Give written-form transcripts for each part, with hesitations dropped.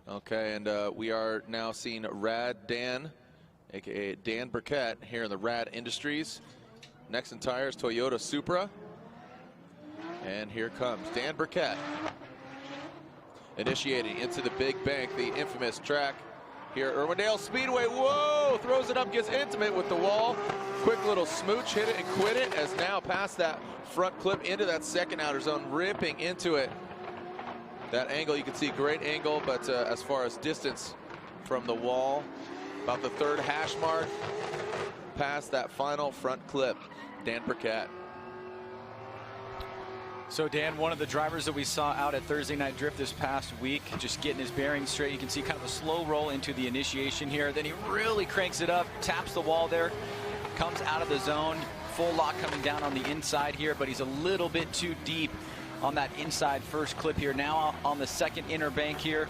Okay, and we are now seeing Rad Dan, aka Dan Burkett, here in the Rad Industries. Nexen Tires Toyota Supra. And here comes Dan Burkett, initiating into the big bank, the infamous track here at Irwindale Speedway. Whoa, throws it up, gets intimate with the wall. Quick little smooch, hit it and quit it, as now past that front clip into that second outer zone, ripping into it. That angle, you can see great angle, but as far as distance from the wall, about the third hash mark, past that final front clip, Dan Burkett. So Dan, one of the drivers that we saw out at Thursday Night Drift this past week, just getting his bearings straight. You can see kind of a slow roll into the initiation here. Then he really cranks it up, taps the wall there, comes out of the zone. Full lock coming down on the inside here, but he's a little bit too deep on that inside first clip here. Now on the second inner bank here,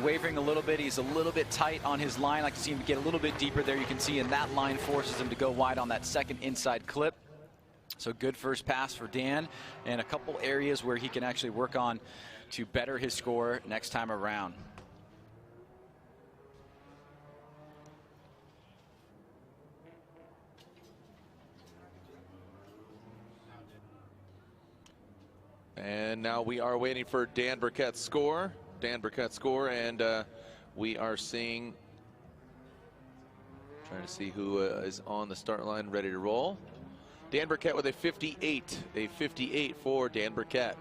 wavering a little bit. He's a little bit tight on his line. I like to see him get a little bit deeper there. You can see, and that line forces him to go wide on that second inside clip. So good first pass for Dan, and a couple areas where he can actually work on to better his score next time around. And now we are waiting for Dan Burkett's score. Dan Burkett's score, and we are seeing, trying to see who is on the start line ready to roll. Dan Burkett with a 58. A 58 for Dan Burkett.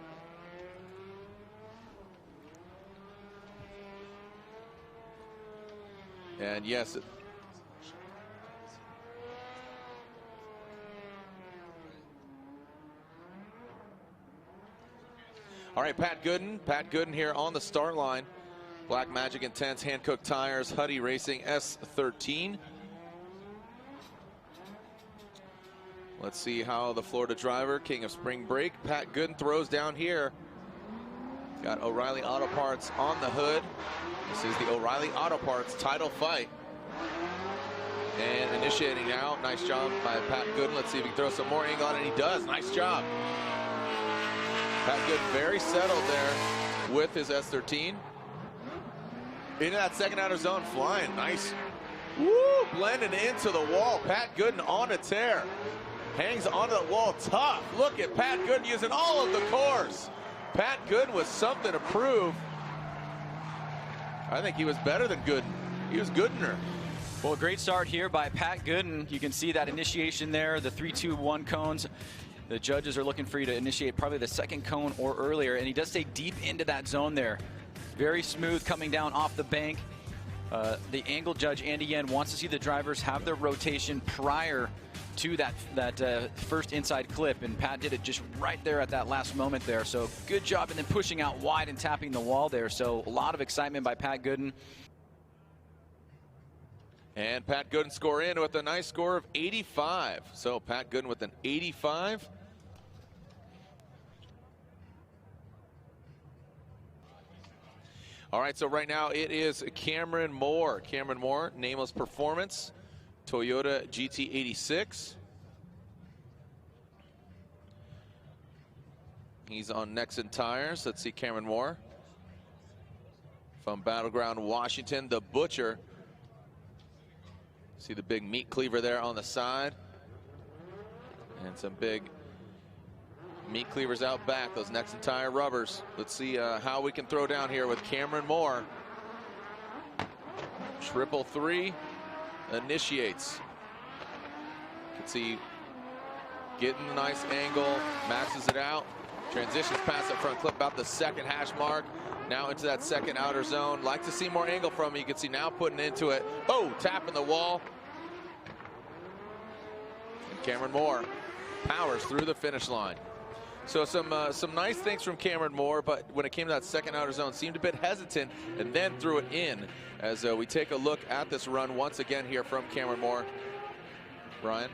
And yes, all right, Pat Gooden. Pat Gooden here on the start line. Black Magic Intense, hand-cooked tires, Huddy Racing S13. Let's see how the Florida driver, king of spring break, Pat Gooden, throws down here. Got O'Reilly Auto Parts on the hood. This is the O'Reilly Auto Parts title fight. And initiating now. Nice job by Pat Gooden. Let's see if he can throw some more angle on it. And he does. Nice job. Pat Gooden very settled there with his S13. Into that second outer zone, flying. Nice. Woo! Blending into the wall. Pat Gooden on a tear. Hangs onto the wall tough. Look at Pat Gooden using all of the cores. Pat Gooden with something to prove. I think he was better than Gooden. He was Goodener. Well, a great start here by Pat Gooden. You can see that initiation there, the 3, 2, 1 cones. The judges are looking for you to initiate probably the second cone or earlier, and he does stay deep into that zone there. Very smooth coming down off the bank. The angle judge, Andy Yen, wants to see the drivers have their rotation prior to that first inside clip, and Pat did it just right there at that last moment there. So good job, and then pushing out wide and tapping the wall there. So a lot of excitement by Pat Gooden. And Pat Gooden score in with a nice score of 85. So Pat Gooden with an 85. All right, so right now it is Cameron Moore. Cameron Moore, Nameless Performance, Toyota GT86. He's on Nexen Tires. Let's see Cameron Moore. From Battleground, Washington, the Butcher. See the big meat cleaver there on the side. And some big meat cleavers out back, those Nexen Tire rubbers. Let's see how we can throw down here with Cameron Moore. 333 initiates. You can see getting a nice angle, maxes it out, transitions past that front clip about the second hash mark. Now into that second outer zone. Like to see more angle from him. You can see now putting into it. Oh, tapping the wall. And Cameron Moore powers through the finish line. So some nice things from Cameron Moore, but when it came to that second outer zone, seemed a bit hesitant and then threw it in. As we take a look at this run once again here from Cameron Moore. Brian?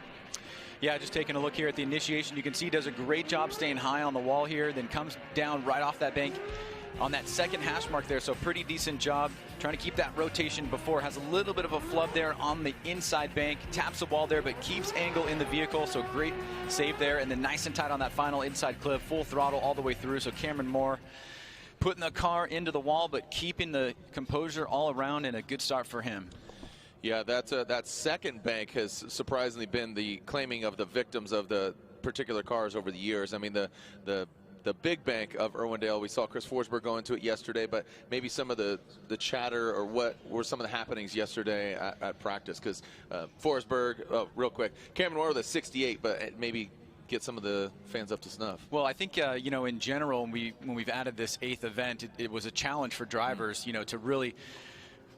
Yeah, just taking a look here at the initiation. You can see he does a great job staying high on the wall here, then comes down right off that bank on that second hash mark there. So pretty decent job trying to keep that rotation before. Has a little bit of a flub there on the inside bank. Taps the wall there, but keeps angle in the vehicle. So great save there. And then nice and tight on that final inside clip. Full throttle all the way through. So Cameron Moore putting the car into the wall, but keeping the composure all around, and a good start for him. Yeah, that second bank has surprisingly been the claiming of the victims of the particular cars over the years. I mean, the big bank of Irwindale, we saw Chris Forsberg go into it yesterday, but maybe some of the chatter, or what were some of the happenings yesterday at practice, because Forsberg, real quick, Cameron Moore with a 68, but maybe get some of the fans up to snuff. Well, I think, you know, in general, when we've added this 8th event, it was a challenge for drivers, you know, to really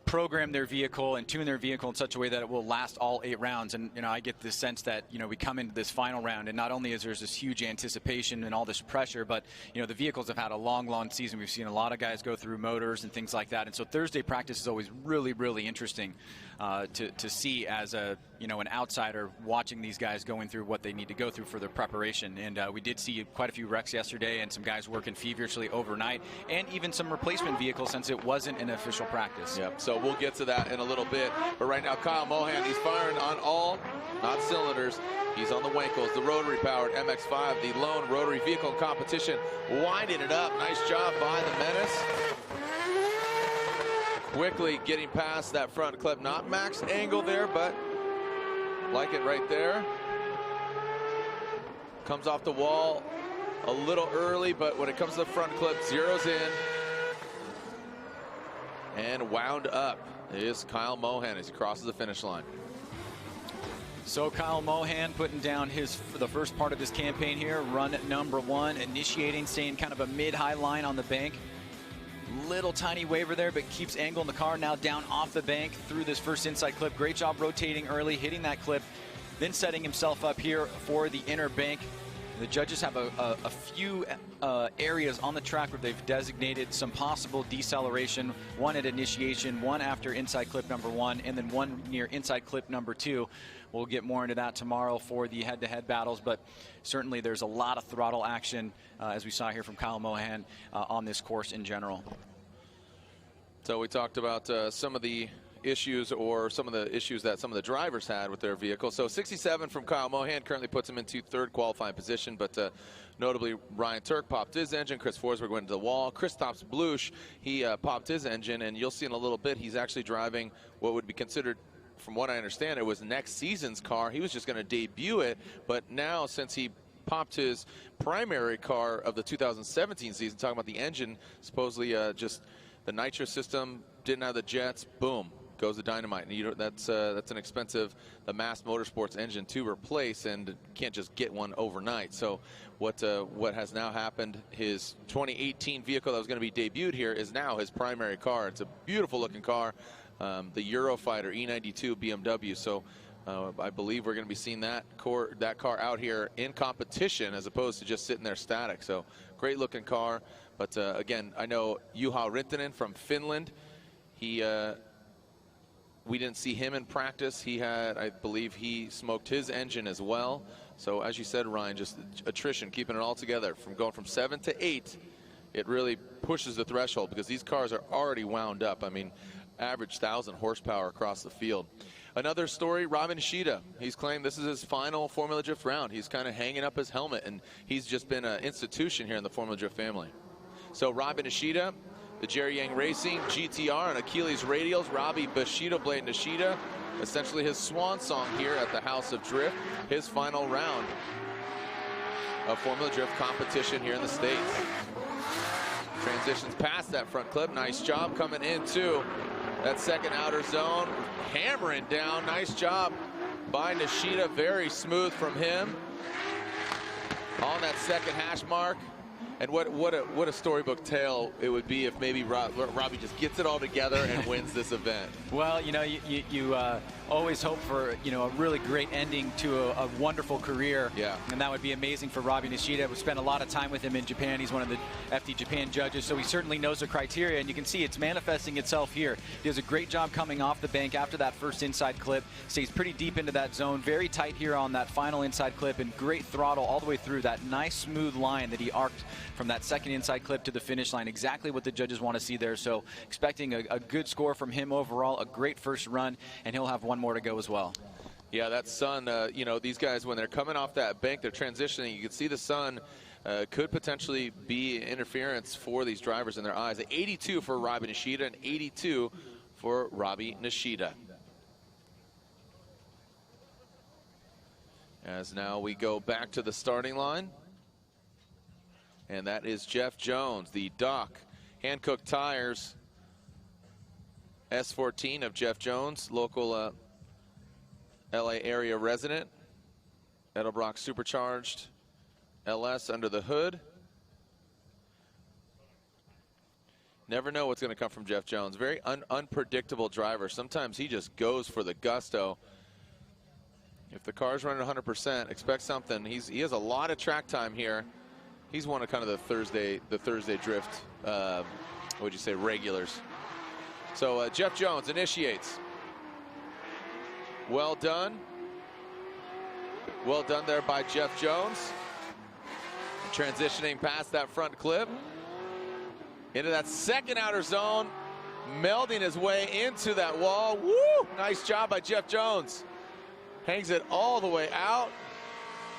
program their vehicle and tune their vehicle in such a way that it will last all 8 rounds. And, you know, I get the sense that, you know, we come into this final round, and not only is there's this huge anticipation and all this pressure, but, you know, the vehicles have had a long season. We've seen a lot of guys go through motors and things like that. And so Thursday practice is always really interesting to see as a, you know, an outsider watching these guys going through what they need to go through for their preparation. And we did see quite a few wrecks yesterday, and some guys working feverishly overnight, and even some replacement vehicles since it wasn't an official practice. Yep. So we'll get to that in a little bit. But right now, Kyle Mohan, he's firing on all, not cylinders. He's on the Wankles, the rotary-powered MX-5, the lone rotary vehicle in competition, winding it up. Nice job by the Menace. Quickly getting past that front clip. Not max angle there, but like it right there. Comes off the wall a little early, but when it comes to the front clip, zeroes in. And wound up is Kyle Mohan as he crosses the finish line. So Kyle Mohan putting down the first part of his campaign here, run at number 1, initiating, staying kind of a mid-high line on the bank. Little tiny waver there, but keeps angling the car now down off the bank through this first inside clip. Great job rotating early, hitting that clip, then setting himself up here for the inner bank. The judges have a few areas on the track where they've designated some possible deceleration, one at initiation, one after inside clip number 1, and then one near inside clip number 2. We'll get more into that tomorrow for the head-to-head battles, but certainly there's a lot of throttle action, as we saw here from Kyle Mohan, on this course in general. So we talked about some of the issues, or some of the issues that some of the drivers had with their vehicle. So 67 from Kyle Mohan currently puts him into 3rd qualifying position, but notably Ryan Turk popped his engine. Chris Forsberg went into the wall. Christoph Bluch, he popped his engine, and you'll see in a little bit he's actually driving what would be considered, from what I understand, it was next season's car. He was just going to debut it, but now since he popped his primary car of the 2017 season, talking about the engine, supposedly just the nitro system didn't have the jets, boom, goes the dynamite. And you know, that's an expensive, the Mass Motorsports engine to replace, and can't just get one overnight. So what has now happened, his 2018 vehicle that was going to be debuted here is now his primary car. It's a beautiful looking car, the Eurofighter E92 BMW. So I believe we're going to be seeing that car out here in competition, as opposed to just sitting there static. So great looking car. But again, I know Juha Rintanen from Finland, we didn't see him in practice. He had, I believe he smoked his engine as well. So as you said, Ryan, just attrition, keeping it all together. From going from 7 to 8, it really pushes the threshold, because these cars are already wound up. I mean, average 1,000 horsepower across the field. Another story, Robin Nishida. He's claimed this is his final Formula Drift round. He's kind of hanging up his helmet, and he's just been an institution here in the Formula Drift family. So Robin Nishida, the Jerry Yang Racing GTR and Achilles radials, Robbie Bushido Blade Nishida, essentially his swan song here at the House of Drift, his final round of Formula Drift competition here in the States. Transitions past that front clip, nice job coming into that second outer zone, hammering down, nice job by Nishida, very smooth from him on that second hash mark. And what a storybook tale it would be if maybe Robbie just gets it all together and wins this event. Well, you know, you always hope for, you know, a really great ending to a wonderful career. Yeah. And that would be amazing for Robbie Nishida. We spent a lot of time with him in Japan. He's one of the FD Japan judges, so he certainly knows the criteria, and you can see it's manifesting itself here. He does a great job coming off the bank after that first inside clip. Stays pretty deep into that zone, very tight here on that final inside clip, and great throttle all the way through that nice smooth line that he arced from that second inside clip to the finish line. Exactly what the judges want to see there. So expecting a good score from him overall, a great first run, and he'll have one more to go as well. Yeah, that sun, you know, these guys, when they're coming off that bank, they're transitioning. You can see the sun could potentially be interference for these drivers in their eyes. 82 for Robbie Nishida and 82 for Robbie Nishida. As now we go back to the starting line. And that is Jeff Jones, the Doc Hankook Tires S14 of Jeff Jones, local LA area resident. Edelbrock supercharged LS under the hood. Never know what's going to come from Jeff Jones. Very unpredictable driver. Sometimes he just goes for the gusto. If the car's running 100%, expect something. He has a lot of track time here. He's one of kind of the Thursday Drift, what would you say, regulars. So Jeff Jones initiates. Well done. Well done there by Jeff Jones. Transitioning past that front clip into that second outer zone, melding his way into that wall. Woo! Nice job by Jeff Jones. Hangs it all the way out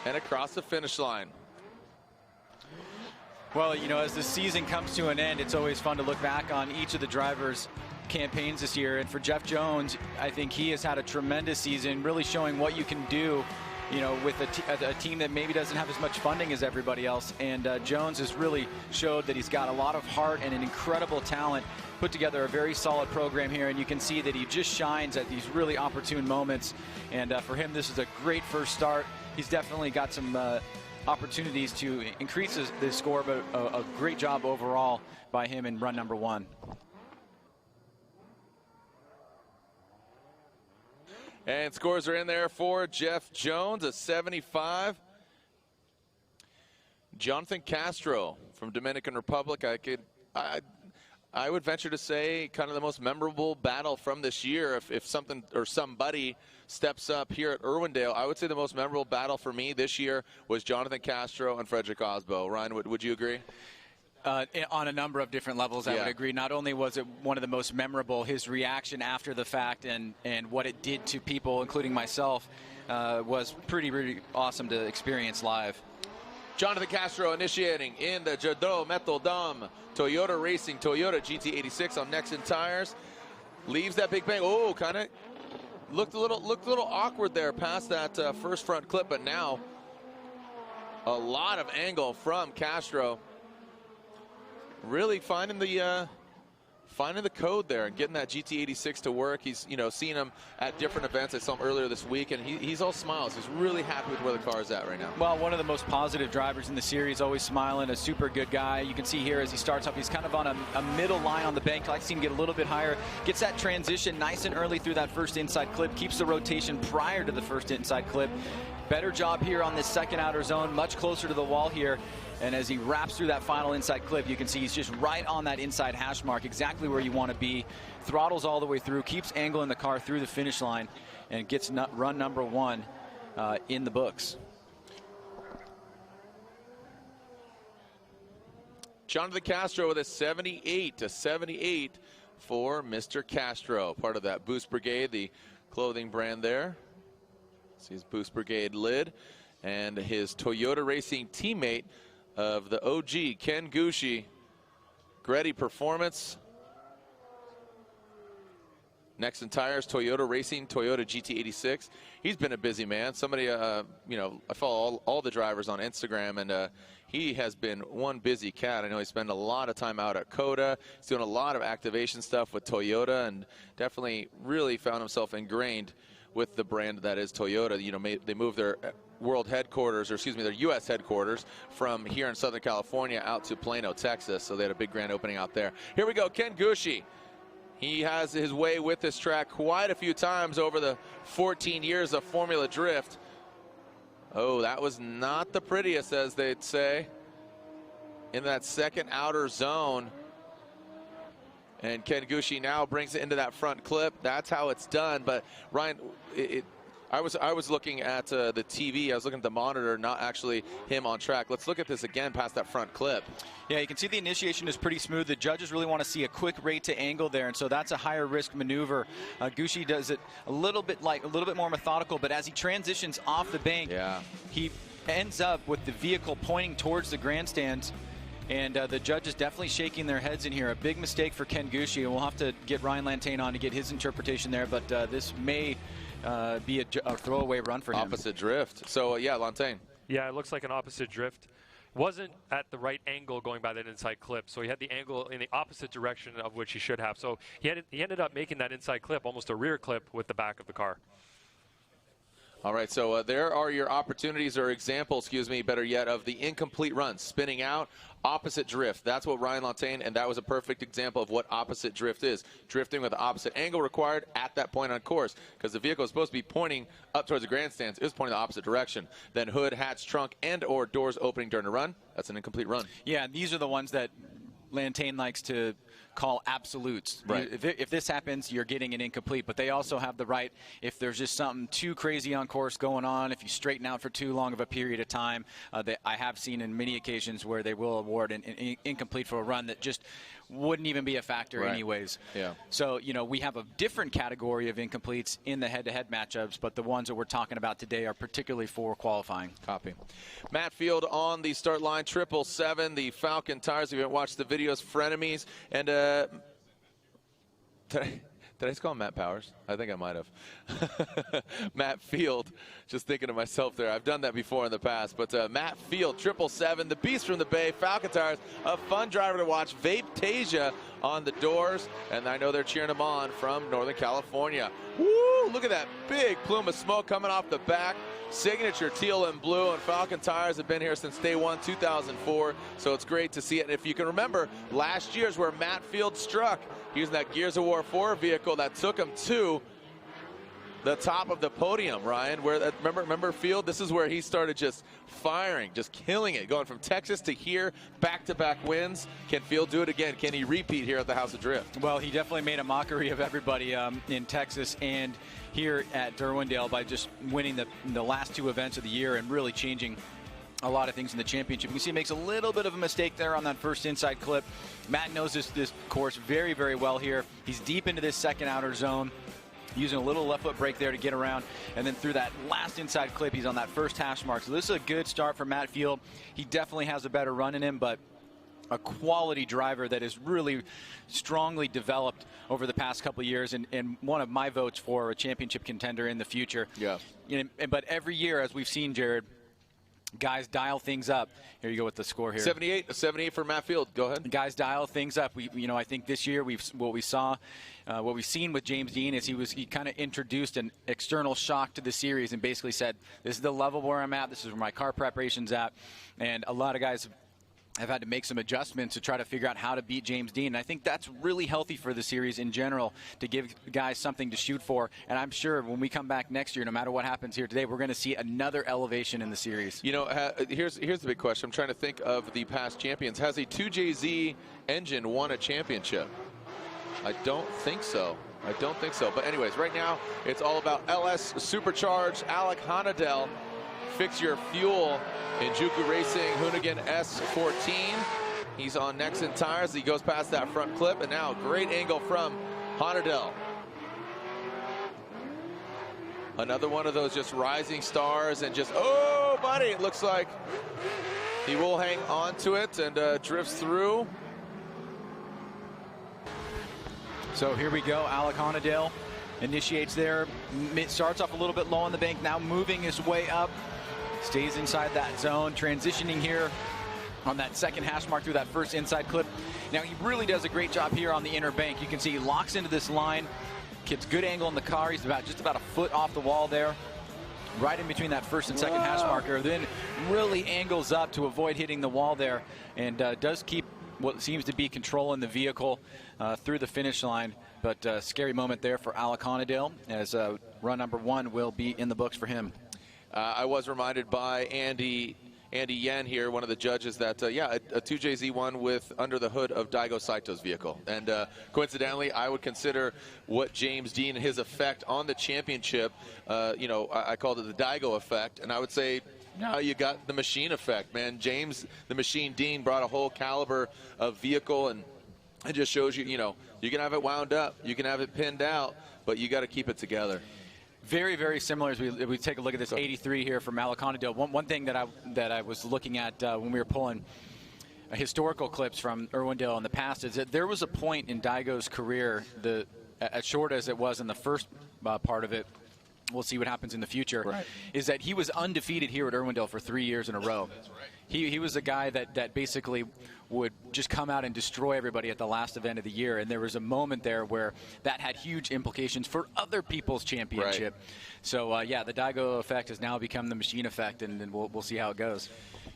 and across the finish line. Well, you know, as the season comes to an end, it's always fun to look back on each of the drivers' campaigns this year. And for Jeff Jones, I think he has had a tremendous season, really showing what you can do, you know, with a team that maybe doesn't have as much funding as everybody else. And Jones has really showed that he's got a lot of heart and an incredible talent, put together a very solid program here. And you can see that he just shines at these really opportune moments. And for him, this is a great first start. He's definitely got some opportunities to increase the score, but a great job overall by him in run number 1. And scores are in there for Jeff Jones, a 75. Jonathan Castro from Dominican Republic. I would venture to say kind of the most memorable battle from this year. If something or somebody steps up here at Irwindale, I would say the most memorable battle for me this year was Jonathan Castro and Frederick Osbo. Ryan, would you agree? On a number of different levels, I would agree. Not only was it one of the most memorable, his reaction after the fact and what it did to people, including myself, was pretty awesome to experience live. Jonathan Castro initiating in the Jadot Metal Dome Toyota Racing Toyota GT86 on Nexen tires. Leaves that big bang. Oh, kind of looked a little awkward there past that first front clip, but now a lot of angle from Castro. Really finding the code there and getting that GT86 to work. He's, you know, seen him at different events. I saw him earlier this week, and he's all smiles. He's really happy with where the car is at right now. Well, one of the most positive drivers in the series, always smiling, a super good guy. You can see here as he starts off, he's kind of on a middle line on the bank. I like to see him get a little bit higher. Gets that transition nice and early through that first inside clip. Keeps the rotation prior to the first inside clip. Better job here on this second outer zone, much closer to the wall here. And as he wraps through that final inside clip, you can see he's just right on that inside hash mark, exactly where you want to be. Throttles all the way through, keeps angling the car through the finish line, and gets run number 1 in the books. Jonathan Castro with a 78 for Mr. Castro. Part of that Boost Brigade, the clothing brand there. See his Boost Brigade lid. And his Toyota Racing teammate of the OG, Ken Gucci, Gretty Performance. Nexen Tires, Toyota Racing, Toyota GT86. He's been a busy man. Somebody, you know, I follow all the drivers on Instagram, and he has been one busy cat. I know he spent a lot of time out at COTA. He's doing a lot of activation stuff with Toyota, and definitely really found himself ingrained with the brand that is Toyota. You know, they moved their world headquarters, or excuse me, their U.S. headquarters from here in Southern California out to Plano, Texas. So they had a big grand opening out there. Here we go, Ken Gucci. He has his way with this track quite a few times over the 14 years of Formula Drift. Oh, that was not the prettiest, as they'd say, in that second outer zone. And Ken Gucci now brings it into that front clip. That's how it's done. But Ryan, I was looking at the TV. I was looking at the monitor, not actually him on track. Let's look at this again past that front clip. Yeah, you can see the initiation is pretty smooth. The judges really want to see a quick rate to angle there, and so that's a higher risk maneuver. Gucci does it a little bit more methodical, but as he transitions off the bank, he ends up with the vehicle pointing towards the grandstands. And the judges definitely shaking their heads in here. A big mistake for Ken Gucci, and we'll have to get Ryan Lantane on to get his interpretation there, but this may be a throwaway run for him. Opposite drift. So, yeah, Lantane. Yeah, it looks like an opposite drift. Wasn't at the right angle going by that inside clip, so he had the angle in the opposite direction of which he should have. So he ended up making that inside clip almost a rear clip with the back of the car. All right, so there are your opportunities, or examples, excuse me, better yet, of the incomplete run. Spinning out, opposite drift. That's what Ryan Lantane, and that was a perfect example of what opposite drift is. Drifting with the opposite angle required at that point on course, because the vehicle is supposed to be pointing up towards the grandstands. It was pointing the opposite direction. Then hood, hatch, trunk, and or doors opening during the run. That's an incomplete run. Yeah, these are the ones that Lantane likes to call absolutes. Right. If this happens, you're getting an incomplete, but they also have the right, if there's just something too crazy on course going on, if you straighten out for too long of a period of time, that I have seen in many occasions where they will award an incomplete for a run that just wouldn't even be a factor anyways. Yeah. So, you know, we have a different category of incompletes in the head-to-head matchups, but the ones that we're talking about today are particularly for qualifying. Copy. Matt Field on the start line, 777, the Falcon tires. If you haven't watched the videos, frenemies. And did I just call him Matt Powers? I think I might have. Matt Field, just thinking to myself there. I've done that before in the past. But Matt Field, 777, the beast from the Bay, Falcon tires, a fun driver to watch. Vape-tasia on the doors, and I know they're cheering him on from Northern California. Woo! Look at that big plume of smoke coming off the back. Signature teal and blue, and Falcon tires have been here since day one, 2004, so it's great to see it. And if you can remember, last year's where Matt Field struck, using that Gears of War 4 vehicle that took him to the top of the podium, Ryan, where remember Field? This is where he started just firing, just killing it, going from Texas to here, back-to-back wins. Can Field do it again? Can he repeat here at the House of Drift? Well, he definitely made a mockery of everybody in Texas and here at Irwindale by just winning the last two events of the year and really changing a lot of things in the championship. You can see he makes a little bit of a mistake there on that first inside clip. Matt knows this course very, very well here. He's deep into this second outer zone, using a little left foot brake there to get around, and then through that last inside clip, he's on that first hash mark. So this is a good start for Matt Field. He definitely has a better run in him, but a quality driver that is really strongly developed over the past couple of years, and one of my votes for a championship contender in the future. Yeah. But every year, as we've seen, Jared, guys dial things up. Here you go with the score here. 78 for Matt Field. Go ahead. Guys dial things up. I think this year what we've seen with James Dean is he kind of introduced an external shock to the series and basically said, this is the level where I'm at. This is where my car preparation's at. And a lot of guys have had to make some adjustments to try to figure out how to beat James Dean. And I think that's really healthy for the series in general, to give guys something to shoot for. And I'm sure when we come back next year, no matter what happens here today, we're going to see another elevation in the series. You know, here's the big question. I'm trying to think of the past champions. Has a 2JZ engine won a championship? I don't think so. But anyways, right now it's all about LS Supercharged. Alec Honadell, fix your fuel in Juku Racing Hoonigan S14. He's on Nexen tires. He goes past that front clip, and now great angle from Honadell. Another one of those just rising stars, and just, oh, buddy, it looks like he will hang on to it and drifts through. So here we go. Alec Honadell initiates there. Starts off a little bit low on the bank, now moving his way up. Stays inside that zone, transitioning here on that second hash mark through that first inside clip. Now he really does a great job here on the inner bank. You can see he locks into this line, gets good angle in the car. He's just about a foot off the wall there, right in between that first and second hash marker. Then really angles up to avoid hitting the wall there, and does keep what seems to be control in the vehicle through the finish line. But scary moment there for Alec Honadell, as run number one will be in the books for him. I was reminded by Andy Yen here, one of the judges, that a 2JZ won with under the hood of Daigo Saito's vehicle. And coincidentally, I would consider what James Dean and his effect on the championship, I called it the Daigo effect, and I would say now you got the machine effect, man. James the Machine Dean brought a whole caliber of vehicle, and it just shows you, you can have it wound up, you can have it pinned out, but you got to keep it together. Very, very similar as we take a look at this 83 here from Alicantadale. One thing that I was looking at when we were pulling historical clips from Irwindale in the past is that there was a point in Daigo's career, as short as it was in the first part of it, we'll see what happens in the future, right, is that he was undefeated here at Irwindale for 3 years in a row. That's right. He was a guy that basically would just come out and destroy everybody at the last event of the year, and there was a moment there where that had huge implications for other people's championship. Right. So, yeah, the Daigo effect has now become the machine effect, and we'll see how it goes.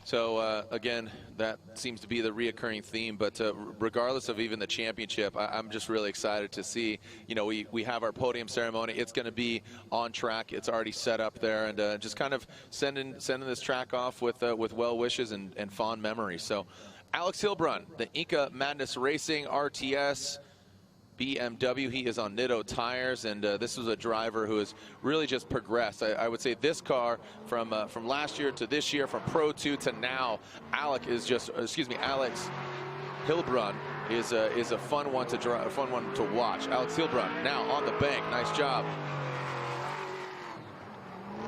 So, again, that seems to be the reoccurring theme, but regardless of even the championship, I'm just really excited to see, you know, we have our podium ceremony. It's going to be on track. It's already set up there, and just kind of sending this track off with well wishes and fond memories. So, Alex Hilbrun, the Inca Madness Racing RTS BMW. He is on Nitto tires, and this was a driver who has really just progressed. I would say this car from last year to this year, from Pro 2 to now, Alex Hilbrun is a fun one to drive, a fun one to watch. Alex Hilbrun now on the bank. Nice job.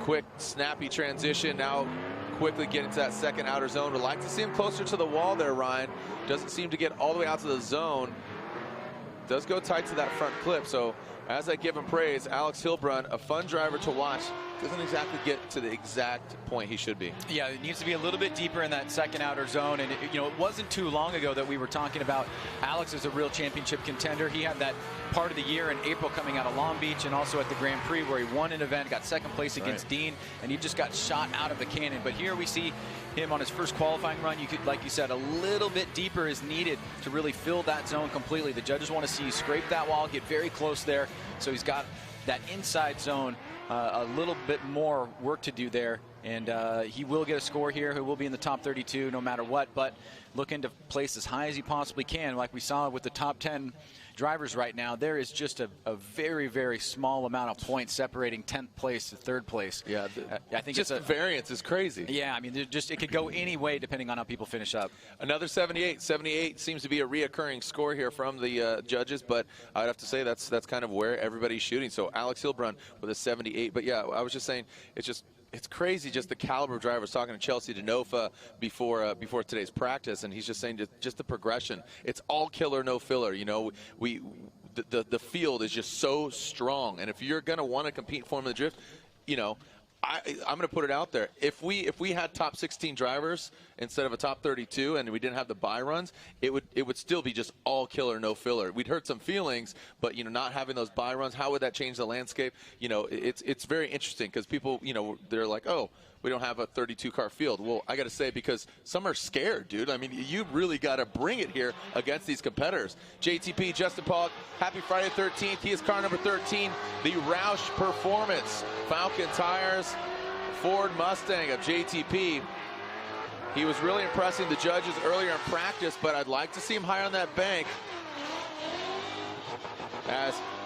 Quick, snappy transition. Now quickly get into that second outer zone. Would like to see him closer to the wall there, Ryan. Doesn't seem to get all the way out to the zone. Does go tight to that front clip. So as I give him praise, Alex Hilbrun, a fun driver to watch. Doesn't exactly get to the exact point he should be. Yeah, it needs to be a little bit deeper in that second outer zone. And, you know, it wasn't too long ago that we were talking about Alex as a real championship contender. He had that part of the year in April coming out of Long Beach and also at the Grand Prix where he won an event, got second place against Dean, and he just got shot out of the cannon. But here we see him on his first qualifying run. You could, like you said, a little bit deeper is needed to really fill that zone completely. The judges want to see you scrape that wall, get very close there. So he's got that inside zone. A little bit more work to do there, and he will get a score here. He will be in the top 32 no matter what, but looking to place as high as he possibly can. Like we saw with the top 10 drivers right now, there is just a very, very small amount of points separating 10th place to 3rd place. Yeah, I think just the variance is crazy. Yeah, I mean, it could go any way depending on how people finish up. Another 78. 78 seems to be a reoccurring score here from the judges, but I'd have to say that's kind of where everybody's shooting. So Alex Hilbrun with a 78. But yeah, I was just saying, it's crazy just the caliber of drivers. Talking to Chelsea DeNofa before today's practice, and he's just saying just the progression. It's all killer, no filler. You know, the field is just so strong, and if you're going to want to compete in Formula Drift, you know, I'm going to put it out there. If we had top 16 drivers instead of a top 32 and we didn't have the bye runs, it would still be just all killer, no filler. We'd hurt some feelings, but, you know, not having those bye runs, how would that change the landscape? You know, it's very interesting because people, you know, they're like, oh, we don't have a 32-car field. Well, I got to say, because some are scared, dude. I mean, you really got to bring it here against these competitors. JTP, Justin Pollock, happy Friday 13th. He is car number 13, the Roush Performance. Falcon Tires, Ford Mustang of JTP. He was really impressing the judges earlier in practice, but I'd like to see him higher on that bank.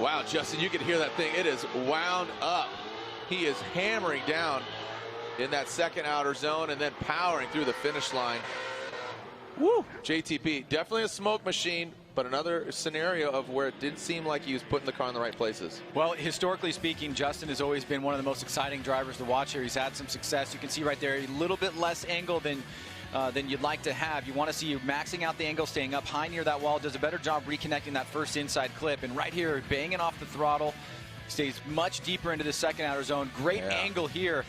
Wow, Justin, you can hear that thing. It is wound up. He is hammering down in that second outer zone and then powering through the finish line. Woo! JTP, definitely a smoke machine, but another scenario of where it didn't seem like he was putting the car in the right places. Well, historically speaking, Justin has always been one of the most exciting drivers to watch here. He's had some success. You can see right there a little bit less angle than you'd like to have. You want to see you maxing out the angle, staying up high near that wall. Does a better job reconnecting that first inside clip. And right here, banging off the throttle, stays much deeper into the second outer zone. Great angle here.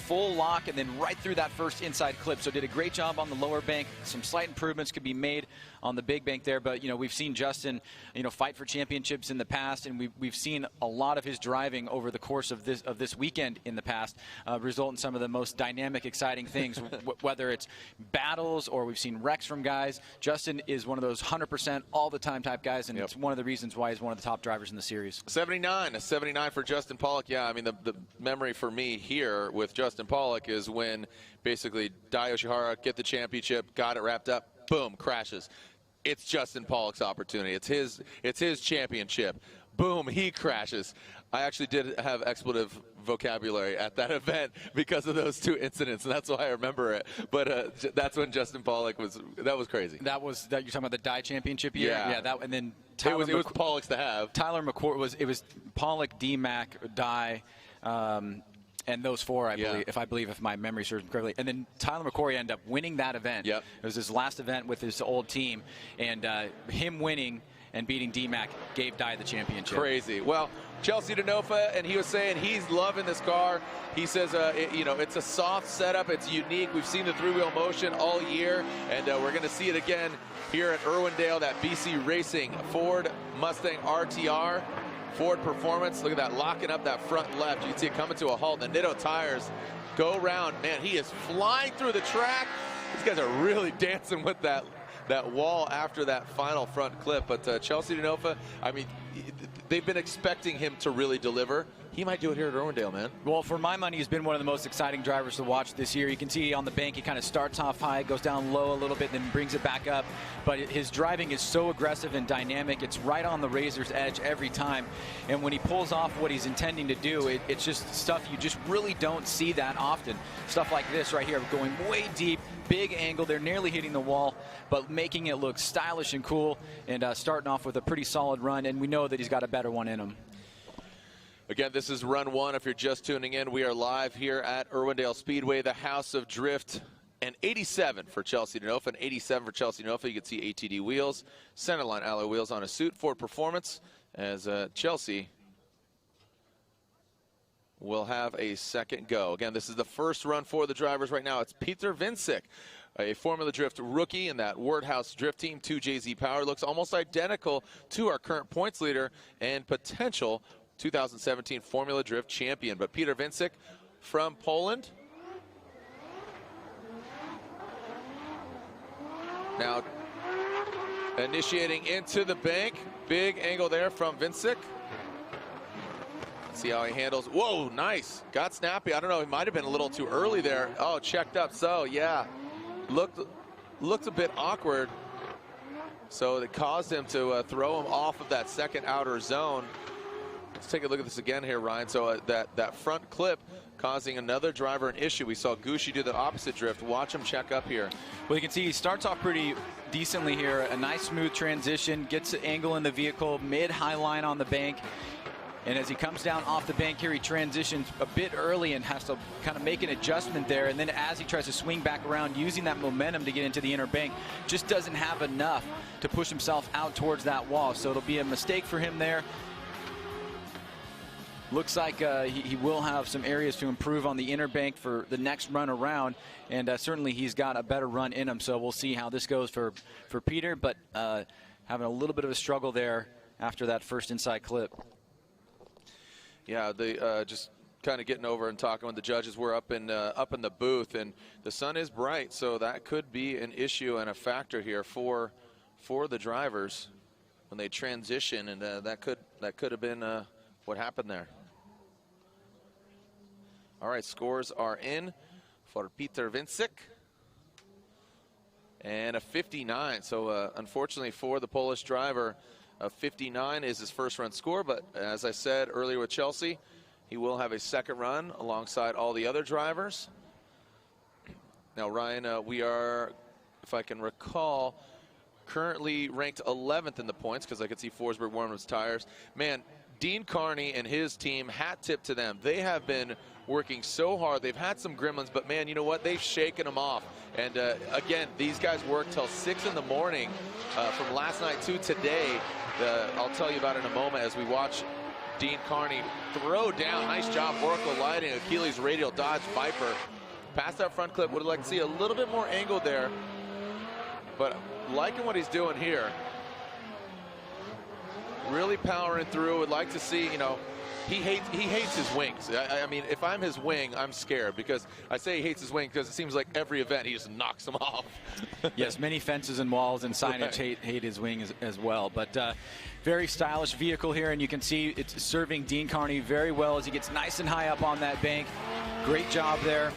Full lock and then right through that first inside clip. So did a great job on the lower bank. Some slight improvements could be made on the big bank there, but, you know, we've seen Justin, you know, fight for championships in the past, and we've seen a lot of his driving over the course of this weekend in the past result in some of the most dynamic, exciting things, whether it's battles or we've seen wrecks from guys. Justin is one of those 100% all the time type guys, and it's one of the reasons why he's one of the top drivers in the series. 79, a 79 for Justin Pollock. Yeah, I mean, the memory for me here with Justin Pollock is when basically Dai Yoshihara get the championship, got it wrapped up, boom, crashes. It's Justin Pollock's opportunity. It's his championship. Boom, he crashes. I actually did have expletive vocabulary at that event because of those two incidents, and that's why I remember it. But that's when Justin Pollock that was crazy. You're talking about the Dai championship year? Yeah. And then it was Pollock's to have. Tyler McCord was Pollock, D-Mac, Dai. And those 4, I believe, if my memory serves me correctly. And then Tyler McCory ended up winning that event. Yep. It was his last event with his old team, and him winning and beating D-Mac gave Dye the championship. Crazy. Well, Chelsea Denofa, and he was saying he's loving this car. He says, it's a soft setup. It's unique. We've seen the 3-wheel motion all year, and we're going to see it again here at Irwindale, that BC Racing Ford Mustang RTR. Ford Performance. Look at that, locking up that front left. You can see it coming to a halt. The Nitto tires go round. Man, he is flying through the track. These guys are really dancing with that wall after that final front clip. But Chelsea Denofa, I mean, they've been expecting him to really deliver. He might do it here at Irwindale, man. Well, for my money, he's been one of the most exciting drivers to watch this year. You can see on the bank, he kind of starts off high, goes down low a little bit, then brings it back up. But his driving is so aggressive and dynamic. It's right on the razor's edge every time. And when he pulls off what he's intending to do, it's just stuff you just really don't see that often. Stuff like this right here, going way deep, big angle. They're nearly hitting the wall, but making it look stylish and cool, and starting off with a pretty solid run. And we know that he's got a better one in him. Again, this is run 1. If you're just tuning in, we are live here at Irwindale Speedway, the House of Drift. And 87 for Chelsea Denofa, and 87 for Chelsea Denofa. You can see ATD wheels, centerline alloy wheels on a suit. Ford Performance, as Chelsea will have a second go. Again, this is the first run for the drivers right now. It's Peter Vincic, a Formula Drift rookie in that Wordhouse Drift Team 2JZ Power. Looks almost identical to our current points leader and potential 2017 Formula Drift champion. But Peter Vincic from Poland. Now initiating into the bank. Big angle there from Vincic. See how he handles. Whoa, nice. Got snappy. I don't know, he might have been a little too early there. Oh, checked up. So, yeah. Looked a bit awkward. So it caused him to throw him off of that second outer zone. Let's take a look at this again here, Ryan. So that front clip causing another driver an issue. We saw Gucci do the opposite drift. Watch him check up here. Well, you can see he starts off pretty decently here. A nice smooth transition, gets the angle in the vehicle, mid-high line on the bank. And as he comes down off the bank here, he transitions a bit early and has to kind of make an adjustment there. And then as he tries to swing back around, using that momentum to get into the inner bank, just doesn't have enough to push himself out towards that wall. So it'll be a mistake for him there. Looks like he will have some areas to improve on the inner bank for the next run around, and certainly he's got a better run in him. So we'll see how this goes for Peter, but having a little bit of a struggle there after that first inside clip. Yeah, they just kind of getting over and talking with the judges. We're up in the booth, and the sun is bright, so that could be an issue and a factor here for the drivers when they transition, and that could have been what happened there. All right, scores are in for Peter Vincic. And a 59. So unfortunately for the Polish driver, a 59 is his first run score. But as I said earlier with Chelsea, he will have a second run alongside all the other drivers. Now, Ryan, we are, if I can recall, currently ranked 11th in the points, because I could see Forsberg warming his tires. Man, Dean Carney and his team, hat tip to them. They have been working so hard. They've had some gremlins, but man, you know what? They've shaken them off. And again, these guys worked till 6 in the morning from last night to today. I'll tell you about it in a moment as we watch Dean Carney throw down. Nice job, Oracle Lighting, Achilles Radial Dodge Viper. Past that front clip, would like to see a little bit more angle there, but liking what he's doing here. Really powering through. Would like to see, you know, he hates his wings. I mean, if I'm his wing, I'm scared, because I say he hates his wing because it seems like every event he just knocks them off. Yes, many fences and walls and signage hate his wing as well. But very stylish vehicle here, and you can see it's serving Dean Carney very well as he gets nice and high up on that bank. Great job there.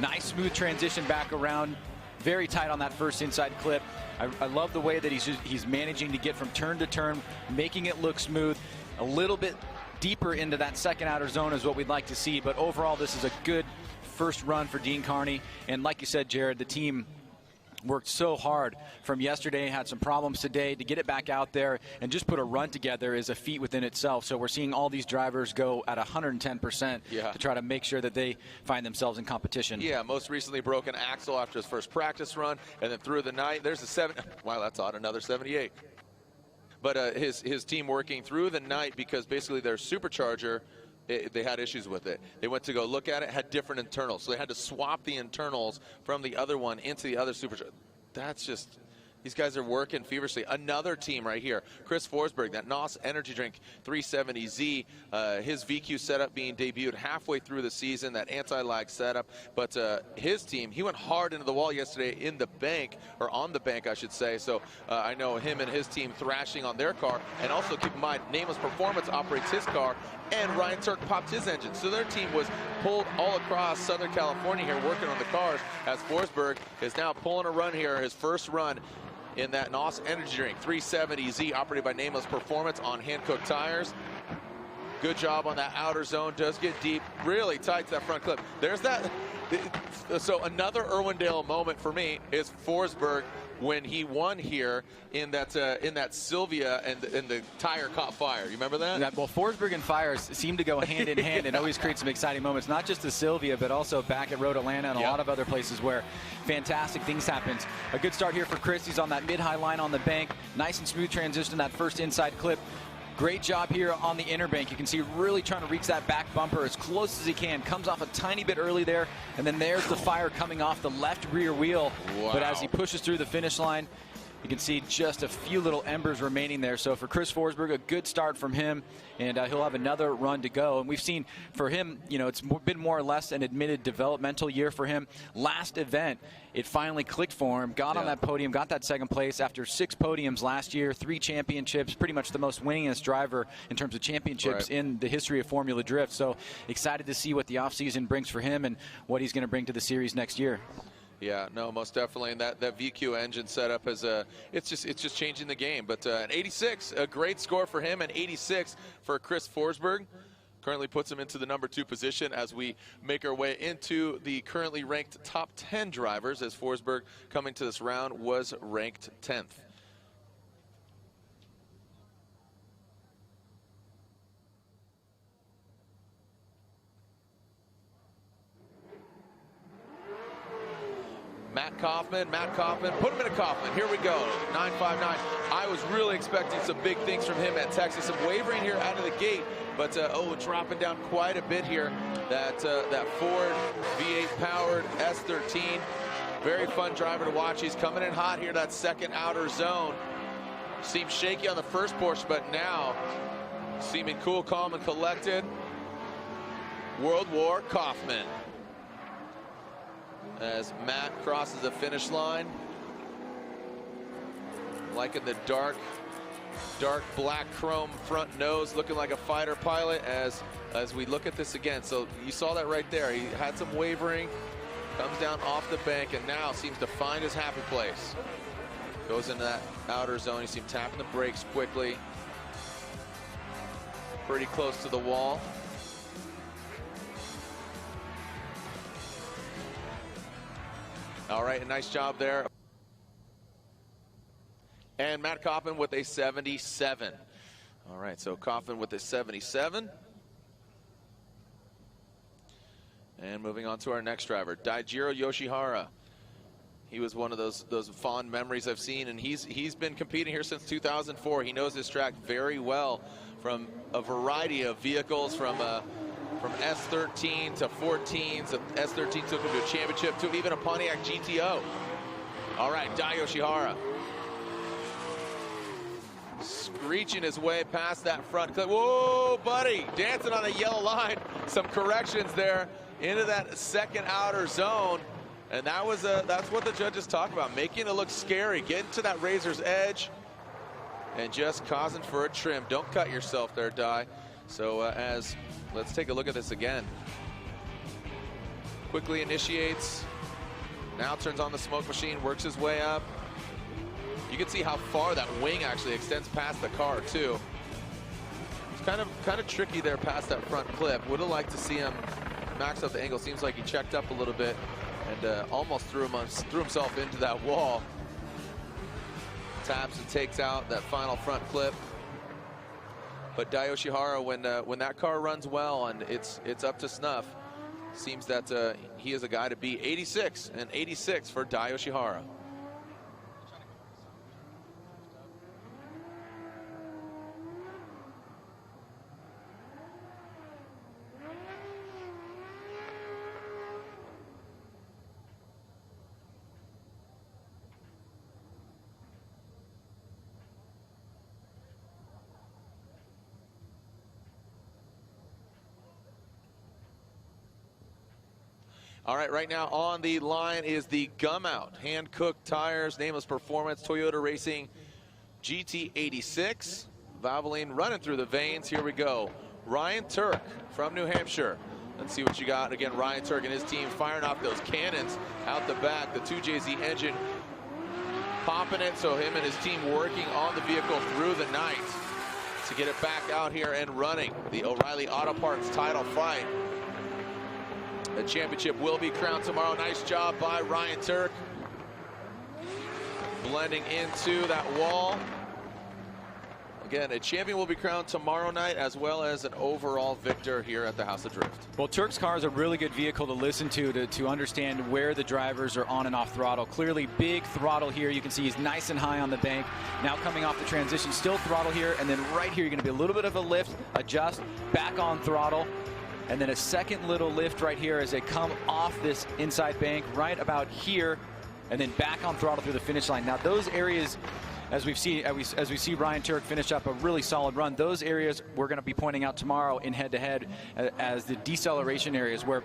Nice smooth transition back around. Very tight on that first inside clip. I love the way that he's managing to get from turn to turn, making it look smooth. A little bit deeper into that second outer zone is what we'd like to see, but overall this is a good first run for Dean Carney. And like you said, Jared, the team worked so hard from yesterday, had some problems today. To get it back out there and just put a run together is a feat within itself. So we're seeing all these drivers go at 110% to try to make sure that they find themselves in competition. Yeah, most recently broke an axle after his first practice run, and then through the night, there's a wow, that's odd, another 78. But his team working through the night because basically their supercharger, they had issues with it. They went to go look at it, had different internals. So they had to swap the internals from the other one into the other supercharger. That's just, these guys are working feverishly. Another team right here, Chris Forsberg, that NOS Energy Drink 370Z, his VQ setup being debuted halfway through the season, that anti-lag setup. But his team, he went hard into the wall yesterday in the bank, or on the bank, I should say. So I know him and his team thrashing on their car. And also keep in mind, Nameless Performance operates his car, and Ryan Turk popped his engine. So their team was pulled all across Southern California here working on the cars, as Forsberg is now pulling a run here, his first run in that NOS Energy Drink 370Z operated by Nameless Performance on hand-cooked tires. Good job on that outer zone, does get deep, really tight to that front clip. There's that. So another Irwindale moment for me is Forsberg when he won here in that Sylvia and the tire caught fire. You remember that? Yeah, well, Forsberg and fire seem to go hand in hand and always create some exciting moments, not just at Sylvia, but also back at Road Atlanta and a lot of other places where fantastic things happen. A good start here for Chris. He's on that mid-high line on the bank. Nice and smooth transition, that first inside clip. Great job here on the inner bank. You can see really trying to reach that back bumper as close as he can. Comes off a tiny bit early there, and then there's the fire coming off the left rear wheel. Wow. But as he pushes through the finish line, you can see just a few little embers remaining there. So for Chris Forsberg, a good start from him, and he'll have another run to go. And we've seen for him, you know, it's been more or less an admitted developmental year for him. Last event, it finally clicked for him, got on that podium, got that second place after 6 podiums last year, 3 championships, pretty much the most winningest driver in terms of championships in the history of Formula Drift. So excited to see what the offseason brings for him and what he's going to bring to the series next year. Yeah, no, most definitely, and that VQ engine setup is it's just changing the game. But an 86, a great score for him, and 86 for Chris Forsberg. Currently puts him into the #2 position as we make our way into the currently ranked top 10 drivers, as Forsberg coming to this round was ranked 10th. Matt Kaufman, put him in a Kaufman. Here we go, 959. I was really expecting some big things from him at Texas. Some wavering here out of the gate, but dropping down quite a bit here. That Ford V8 powered S13. Very fun driver to watch. He's coming in hot here, that second outer zone. Seemed shaky on the first portion, but now seeming cool, calm, and collected. World War Kaufman. As Matt crosses the finish line, liking the dark black chrome front nose, looking like a fighter pilot as we look at this again. So you saw that right there. He had some wavering, comes down off the bank, and now seems to find his happy place. Goes into that outer zone. You see him tapping the brakes quickly. Pretty close to the wall. All right, a nice job there. And Matt Kaufman with a 77. All right, so Kaufman with a 77. And moving on to our next driver, Daijiro Yoshihara. He was one of those fond memories I've seen, and he's been competing here since 2004. He knows this track very well from a variety of vehicles, from S13 to 14s. S13 took him to a championship, to even a Pontiac GTO. All right, Dai Yoshihara. Screeching his way past that front clip. Whoa, buddy, dancing on a yellow line. Some corrections there into that second outer zone. And that's what the judges talk about, making it look scary, getting to that razor's edge and just causing for a trim. Don't cut yourself there, Dai. So let's take a look at this again. Quickly initiates, now turns on the smoke machine, works his way up. You can see how far that wing actually extends past the car too. It's kind of tricky there past that front clip. Would have liked to see him max out the angle. Seems like he checked up a little bit and almost threw himself into that wall. Taps and takes out that final front clip. But Dai Yoshihara, when that car runs well and it's up to snuff, seems that he is a guy to beat. 86 and 86 for Dai Yoshihara. All right, right now on the line is the Gum Out hand-cooked tires, nameless performance, Toyota Racing GT86. Valvoline running through the veins. Here we go. Ryan Turk from New Hampshire. Let's see what you got. Again, Ryan Turk and his team firing off those cannons out the back. The 2JZ engine popping it, so him and his team working on the vehicle through the night to get it back out here and running. The O'Reilly Auto Parts title fight. The championship will be crowned tomorrow. Nice job by Ryan Turk. Blending into that wall. Again, a champion will be crowned tomorrow night, as well as an overall victor here at the House of Drift. Well, Turk's car is a really good vehicle to listen to understand where the drivers are on and off throttle. Clearly big throttle here. You can see he's nice and high on the bank. Now coming off the transition, still throttle here, and then right here you're going to be a little bit of a lift, adjust, back on throttle. And then a second little lift right here as they come off this inside bank right about here, and then back on throttle through the finish line. Now those areas, as we see Ryan Turk finish up a really solid run, those areas we're going to be pointing out tomorrow in head-to-head as the deceleration areas where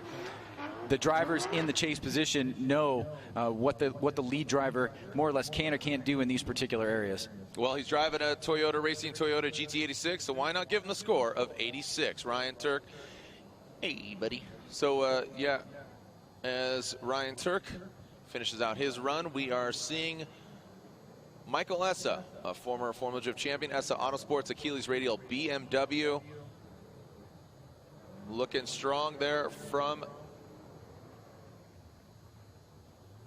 the drivers in the chase position know what the lead driver more or less can or can't do in these particular areas. Well, he's driving a Toyota Racing Toyota GT86, so why not give him the score of 86? Ryan Turk. Hey, buddy. So, yeah, as Ryan Turk finishes out his run, we are seeing Michael Essa, a former Formula Drift champion, Essa Autosports Achilles Radial BMW. Looking strong there from,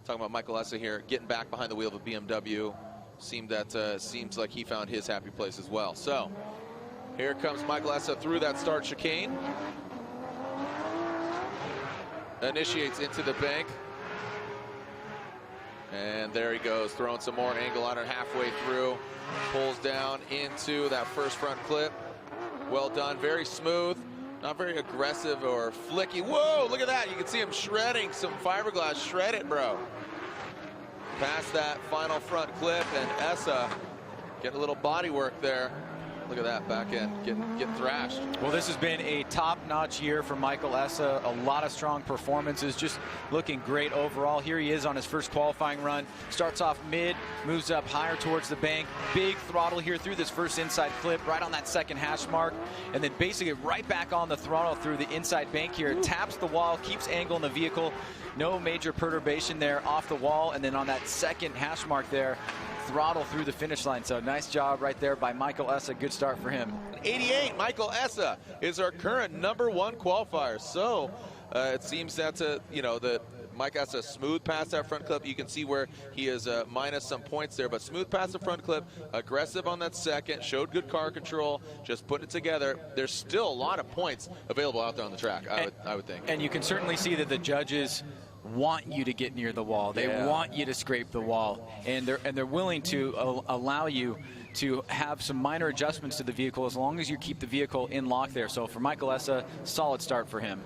talking about Michael Essa here, getting back behind the wheel of a BMW. Seems like he found his happy place as well. So, here comes Michael Essa through that start chicane. Initiates into the bank. And there he goes, throwing some more angle on it halfway through. Pulls down into that first front clip. Well done, very smooth. Not very aggressive or flicky. Whoa, look at that. You can see him shredding some fiberglass. Shred it, bro. Past that final front clip, and Essa getting a little body work there. Look at that back end, getting thrashed. Well, this has been a top-notch year for Michael Essa. A lot of strong performances, just looking great overall. Here he is on his first qualifying run. Starts off mid, moves up higher towards the bank. Big throttle here through this first inside clip, right on that second hash mark. And then basically right back on the throttle through the inside bank here. Taps the wall, keeps angle in the vehicle. No major perturbation there off the wall. And then on that second hash mark there, throttle through the finish line. So nice job right there by Michael Essa. Good start for him. 88, Michael Essa is our current #1 qualifier. So it seems that Mike Essa smooth past that front clip. You can see where he is minus some points there, but smooth past the front clip, aggressive on that second, showed good car control, just put it together. There's still a lot of points available out there on the track, I would think. And you can certainly see that the judges want you to get near the wall. They want you to scrape the wall, and they're willing to allow you to have some minor adjustments to the vehicle as long as you keep the vehicle in lock there. So for Michael Essa, solid start for him.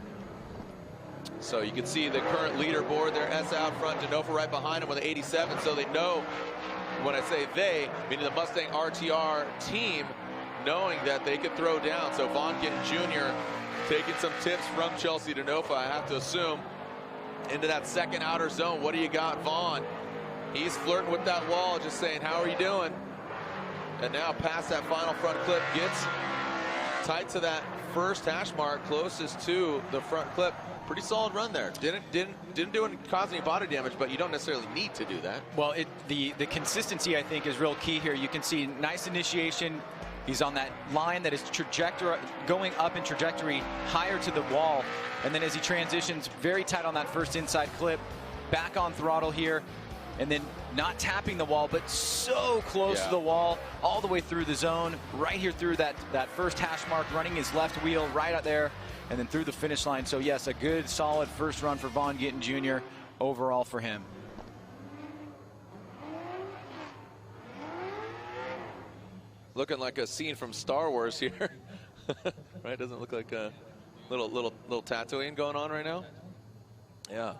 So you can see the current leaderboard there. Essa out front, Denofa right behind him with an 87. So they know, when I say they, meaning the Mustang RTR team, knowing that they could throw down. So Vaughn Gittin Jr. taking some tips from Chelsea Denofa, I have to assume. Into that second outer zone. What do you got, Vaughn? He's flirting with that wall, just saying, how are you doing? And now past that final front clip, gets tight to that first hash mark, closest to the front clip. Pretty solid run there. Didn't cause any body damage, but you don't necessarily need to do that. Well, the consistency, I think, is real key here. You can see nice initiation. He's on that line that is going up in trajectory higher to the wall. And then as he transitions, very tight on that first inside clip. back on throttle here, and then not tapping the wall, but so close to the wall, all the way through the zone, right here through that first hash mark, running his left wheel right out there, and then through the finish line. So yes, a good, solid first run for Vaughn Gittin Jr. overall for him. Looking like a scene from Star Wars here. Right? Doesn't look like a little Tatooine going on right now? Yeah.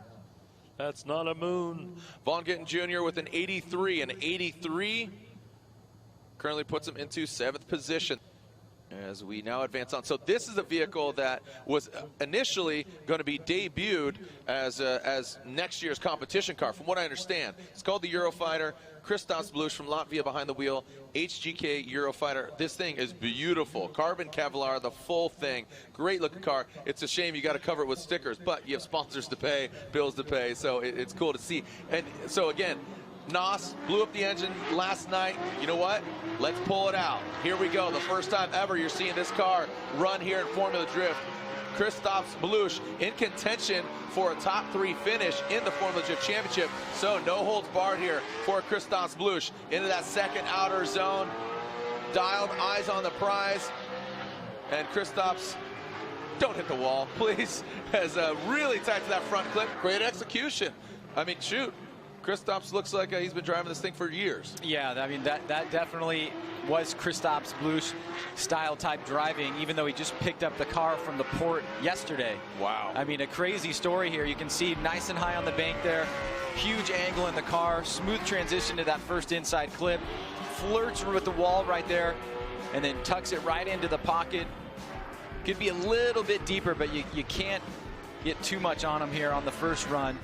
That's not a moon. Vaughn Gittin Jr. with an 83. An 83 currently puts him into 7th position as we now advance on. So this is a vehicle that was initially going to be debuted as next year's competition car, from what I understand. It's called the Eurofighter. Christoph Blush from Latvia behind the wheel. HGK Eurofighter. This thing is beautiful. Carbon Kevlar, the full thing. Great looking car. It's a shame you got to cover it with stickers, but you have sponsors to pay, bills to pay, so it's cool to see. And so again, NOS blew up the engine last night. You know what? Let's pull it out. Here we go. The first time ever you're seeing this car run here in Formula Drift. Christoph Blush in contention for a top 3 finish in the Formula Drift Championship. So no holds barred here for Christoph Blush into that second outer zone. Dialed, eyes on the prize. And Christoph's, don't hit the wall, please, has really tight to that front clip. Great execution. I mean, shoot. Christoph looks like he's been driving this thing for years. Yeah, I mean, that definitely was Christoph Blush style type driving, even though he just picked up the car from the port yesterday. Wow. I mean, a crazy story here. You can see nice and high on the bank there, huge angle in the car, smooth transition to that first inside clip, flirts with the wall right there, and then tucks it right into the pocket. Could be a little bit deeper, but you can't get too much on him here on the first run.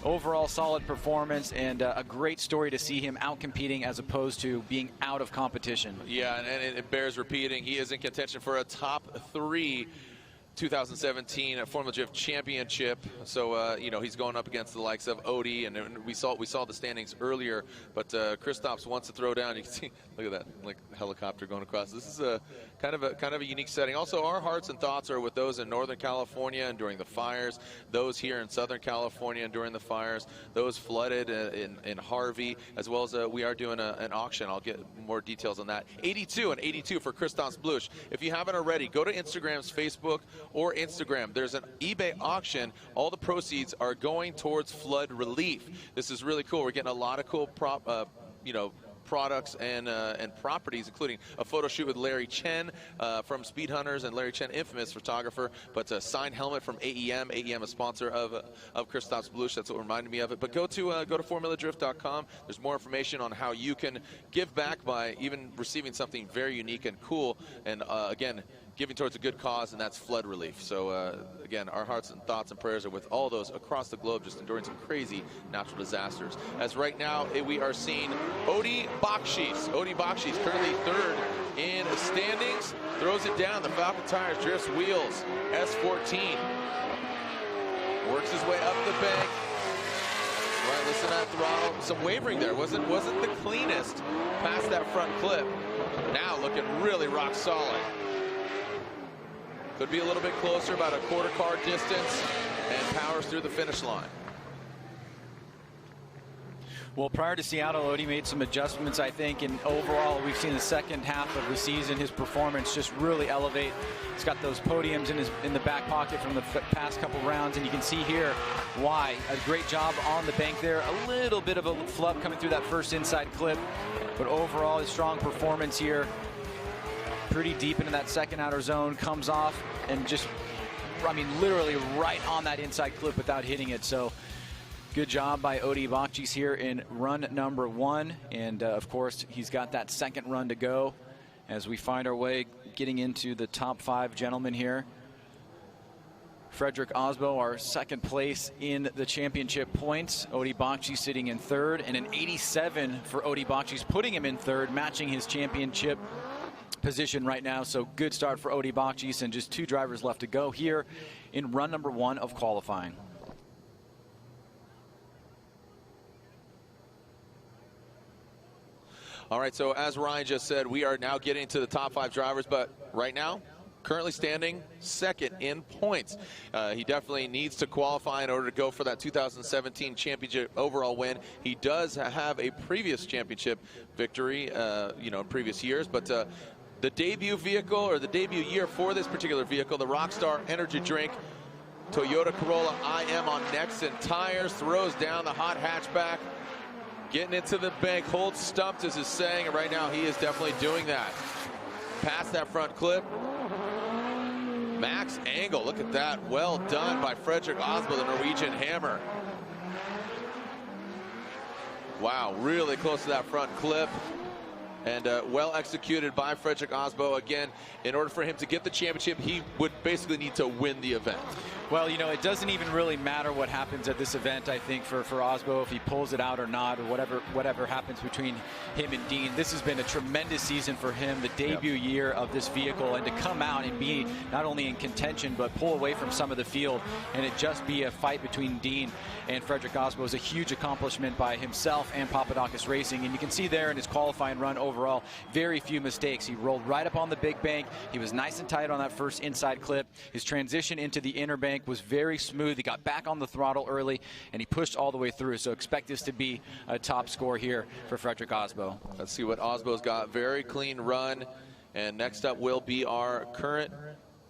Overall solid performance, and a great story to see him out competing as opposed to being out of competition. Yeah, and it bears repeating. He is in contention for a top 3 2017 Formula Drift Championship. So you know, he's going up against the likes of Odie, and we saw the standings earlier. But Christoph wants to throw down. You can see, look at that, like helicopter going across. This is a kind of a unique setting. Also, our hearts and thoughts are with those in Northern California and during the fires, those here in Southern California and during the fires, those flooded in Harvey, as well as we are doing an auction. I'll get more details on that. 82 for Christoph Blush. If you haven't already, go to Instagram's Facebook or Instagram. There's an eBay auction. All the proceeds are going towards flood relief. This is really cool. We're getting a lot of cool products and properties, including a photo shoot with Larry Chen from Speed Hunters, and Larry Chen, infamous photographer, but a signed helmet from AEM. AEM, a sponsor of Christoph Blush. That's what reminded me of it. But go to formuladrift.com. There's more information on how you can give back by even receiving something very unique and cool. And again, giving towards a good cause, and that's flood relief. So again, our hearts and thoughts and prayers are with all those across the globe just enduring some crazy natural disasters. As right now, we are seeing Odie Bakshis. Odie Bakshis currently 3rd in the standings. Throws it down. The Falcon Tires drifts wheels. S14. Works his way up the bank. Right, listen to that throttle. Some wavering there. Wasn't the cleanest past that front clip. Now looking really rock solid. Could be a little bit closer, about a quarter car distance, and powers through the finish line. Well, prior to Seattle, Odie made some adjustments, I think, and overall we've seen the second half of the season, his performance just really elevate. He's got those podiums in the back pocket from the past couple rounds, and you can see here why. A great job on the bank there. A little bit of a flub coming through that first inside clip, but overall a strong performance here. Pretty deep into that second outer zone, comes off and just, I mean, literally right on that inside clip without hitting it. So good job by Odie Bakshis here in run number 1. And of course, he's got that second run to go as we find our way getting into the top 5 gentlemen here. Frederick Osbo, our second place in the championship points. Odie Bakshis sitting in 3rd, and an 87 for Odie Bakshis, putting him in 3rd, matching his championship position right now. So good start for Odie Bakshis, and just 2 drivers left to go here in run number 1 of qualifying. All right, so as Ryan just said, we are now getting to the top 5 drivers, but right now currently standing second in points. He definitely needs to qualify in order to go for that 2017 championship overall win. He does have a previous championship victory, in previous years, but the debut vehicle, or the debut year for this particular vehicle, the Rockstar Energy Drink Toyota Corolla IM on Nexen tires, throws down the hot hatchback, getting into the bank, holds stumped as is saying, and right now he is definitely doing that. Past that front clip. Max angle, look at that. Well done by Frederick Osbo, the Norwegian Hammer. Wow, really close to that front clip. And well executed by Frederick Osbo. Again, in order for him to get the championship, he would basically need to win the event. Well, it doesn't even really matter what happens at this event, I think, for Osbo, if he pulls it out or not, or whatever happens between him and Dean. This has been a tremendous season for him, the debut year of this vehicle, and to come out and be not only in contention, but pull away from some of the field, and it just be a fight between Dean and Frederick Osbo is a huge accomplishment by himself and Papadakis Racing. And you can see there in his qualifying run overall, very few mistakes. He rolled right up on the big bank. He was nice and tight on that first inside clip. His transition into the inner bank was very smooth. He got back on the throttle early, and he pushed all the way through. So expect this to be a top score here for Frederick Osbo. Let's see what Osbo's got. Very clean run. And next up will be our current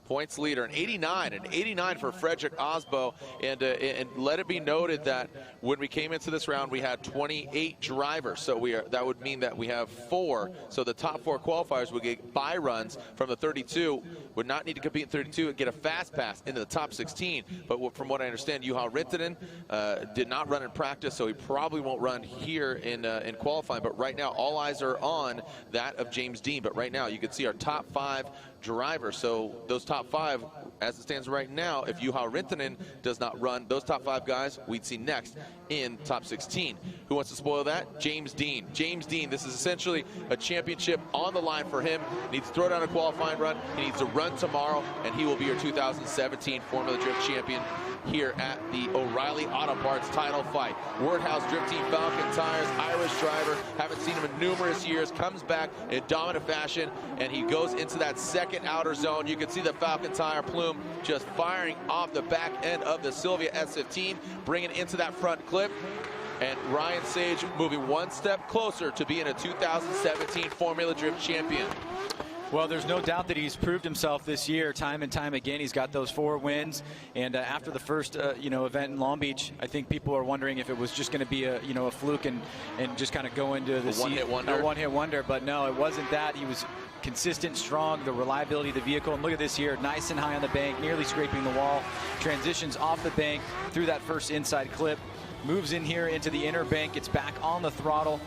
points leader, an 89 for Frederick Osbo. And let it be noted that when we came into this round, we had 28 drivers. So that would mean that we have 4. So the top 4 qualifiers would get bye runs from the 32, would not need to compete in 32 and get a fast pass into the top 16. But from what I understand, Juha Rintanen did not run in practice, so he probably won't run here in qualifying. But right now, all eyes are on that of James Dean. But right now, you can see our top 5 drivers. So those top 5, as it stands right now, if Juha Rintanen does not run, those top 5 guys we'd see next in top 16. Who wants to spoil that? James Dean. James Dean, this is essentially a championship on the line for him. He needs to throw down a qualifying run. He needs to run tomorrow, and he will be your 2017 Formula Drift champion here at the O'Reilly Auto Parts title fight. Wordhouse Drift Team Falcon Tires, Irish driver, haven't seen him in numerous years, comes back in dominant fashion, and he goes into that second outer zone. You can see the Falcon Tire plume just firing off the back end of the Silvia S15, bringing it into that front clip. And Ryan Sage moving one step closer to being a 2017 Formula Drift champion. Well, there's no doubt that he's proved himself this year time and time again. He's got those 4 wins, and after the first event in Long Beach, I think people are wondering if it was just going to be a fluke and just kind of go into the one-hit wonder. A one-hit wonder, but no, it wasn't that. He was consistent, strong, the reliability of the vehicle, and look at this here, nice and high on the bank, nearly scraping the wall, transitions off the bank through that first inside clip, moves in here into the inner bank, gets back on the throttle,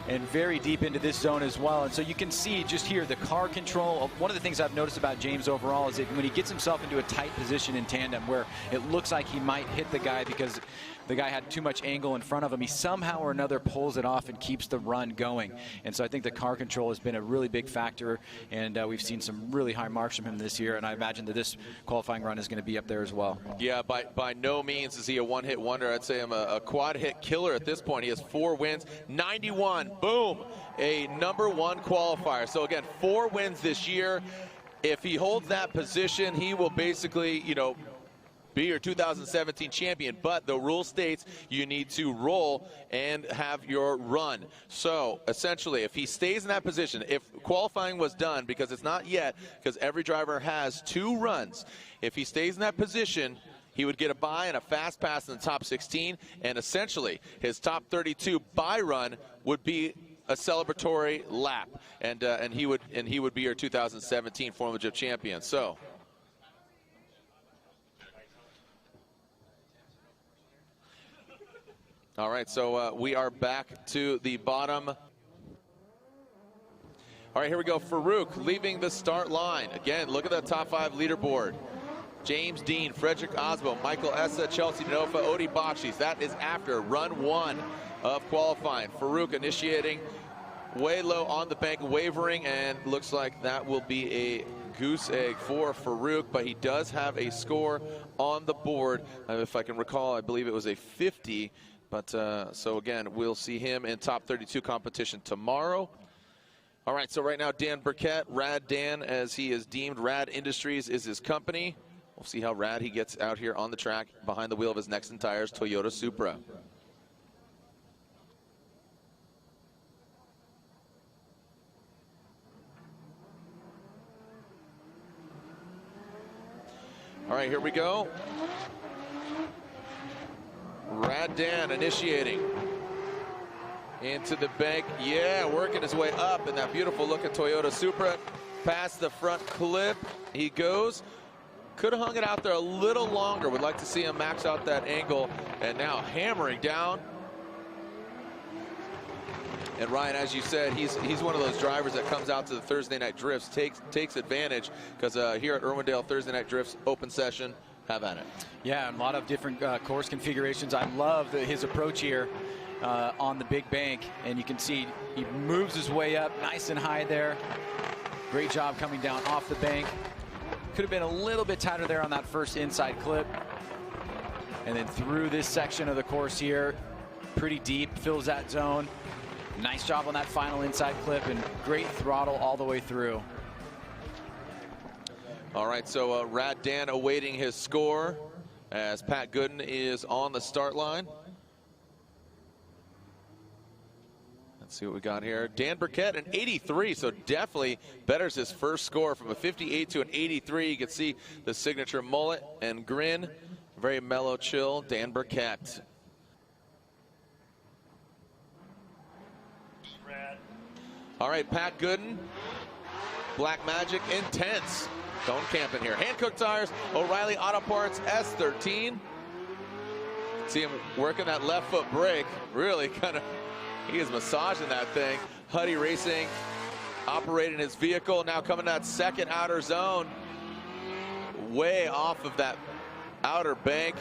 and very deep into this zone as well. And so you can see just here the car control. One of the things I've noticed about James overall is that when he gets himself into a tight position in tandem where it looks like he might hit the guy because the guy had too much angle in front of him, he somehow or another pulls it off and keeps the run going. And so I think the car control has been a really big factor, and we've seen some really high marks from him this year, and I imagine that this qualifying run is going to be up there as well. Yeah, by no means is he a one-hit wonder. I'd say I'm a quad-hit killer at this point. He has 4 wins, 91, boom, a #1 qualifier. So again, 4 wins this year. If he holds that position, he will basically, be your 2017 champion, but the rule states you need to roll and have your run. So essentially, if he stays in that position, if qualifying was done, because it's not yet, because every driver has 2 runs, if he stays in that position, he would get a bye and a fast pass in the top 16, and essentially his top 32 bye run would be a celebratory lap, and he would be your 2017 Formula Drift champion. So. All right, so we are back to the bottom. All right, here we go. Farouk leaving the start line. Again, look at the top 5 leaderboard. James Dean, Frederick Osbo, Michael Essa, Chelsea Minofa, Odi Bakshis. That is after run 1 of qualifying. Farouk initiating way low on the bank, wavering, and looks like that will be a goose egg for Farouk, but he does have a score on the board. If I can recall, I believe it was a 50. But so again, we'll see him in top 32 competition tomorrow. All right, so right now Dan Burkett, Rad Dan as he is deemed, Rad Industries is his company. We'll see how rad he gets out here on the track behind the wheel of his Nexen Tires Toyota Supra. All right, here we go. Rad Dan initiating. Into the bank, yeah, working his way up in that beautiful looking Toyota Supra. Past the front clip, he goes. Could have hung it out there a little longer. Would like to see him max out that angle. And now hammering down. And Ryan, as you said, he's one of those drivers that comes out to the Thursday night drifts, takes advantage, because here at Irwindale Thursday night drifts open session, have at it. Yeah, and a lot of different course configurations. I love his approach here. On the big bank, and you can see he moves his way up nice and high there. Great job coming down off the bank. Could have been a little bit tighter there on that first inside clip. And then through this section of the course here, pretty deep, fills that zone. Nice job on that final inside clip, and great throttle all the way through. All right, so Rad Dan awaiting his score as Pat Gooden is on the start line. Let's see what we got here. Dan Burkett, an 83, so definitely betters his first score from a 58 to an 83. You can see the signature mullet and grin. Very mellow, chill, Dan Burkett. All right, Pat Gooden, Black Magic, intense. Don't camp in here. Hankook Tires, O'Reilly Auto Parts, S13. See him working that left foot brake. Really kind of, he is massaging that thing. Huddy Racing operating his vehicle. Now coming to that second outer zone. Way off of that outer bank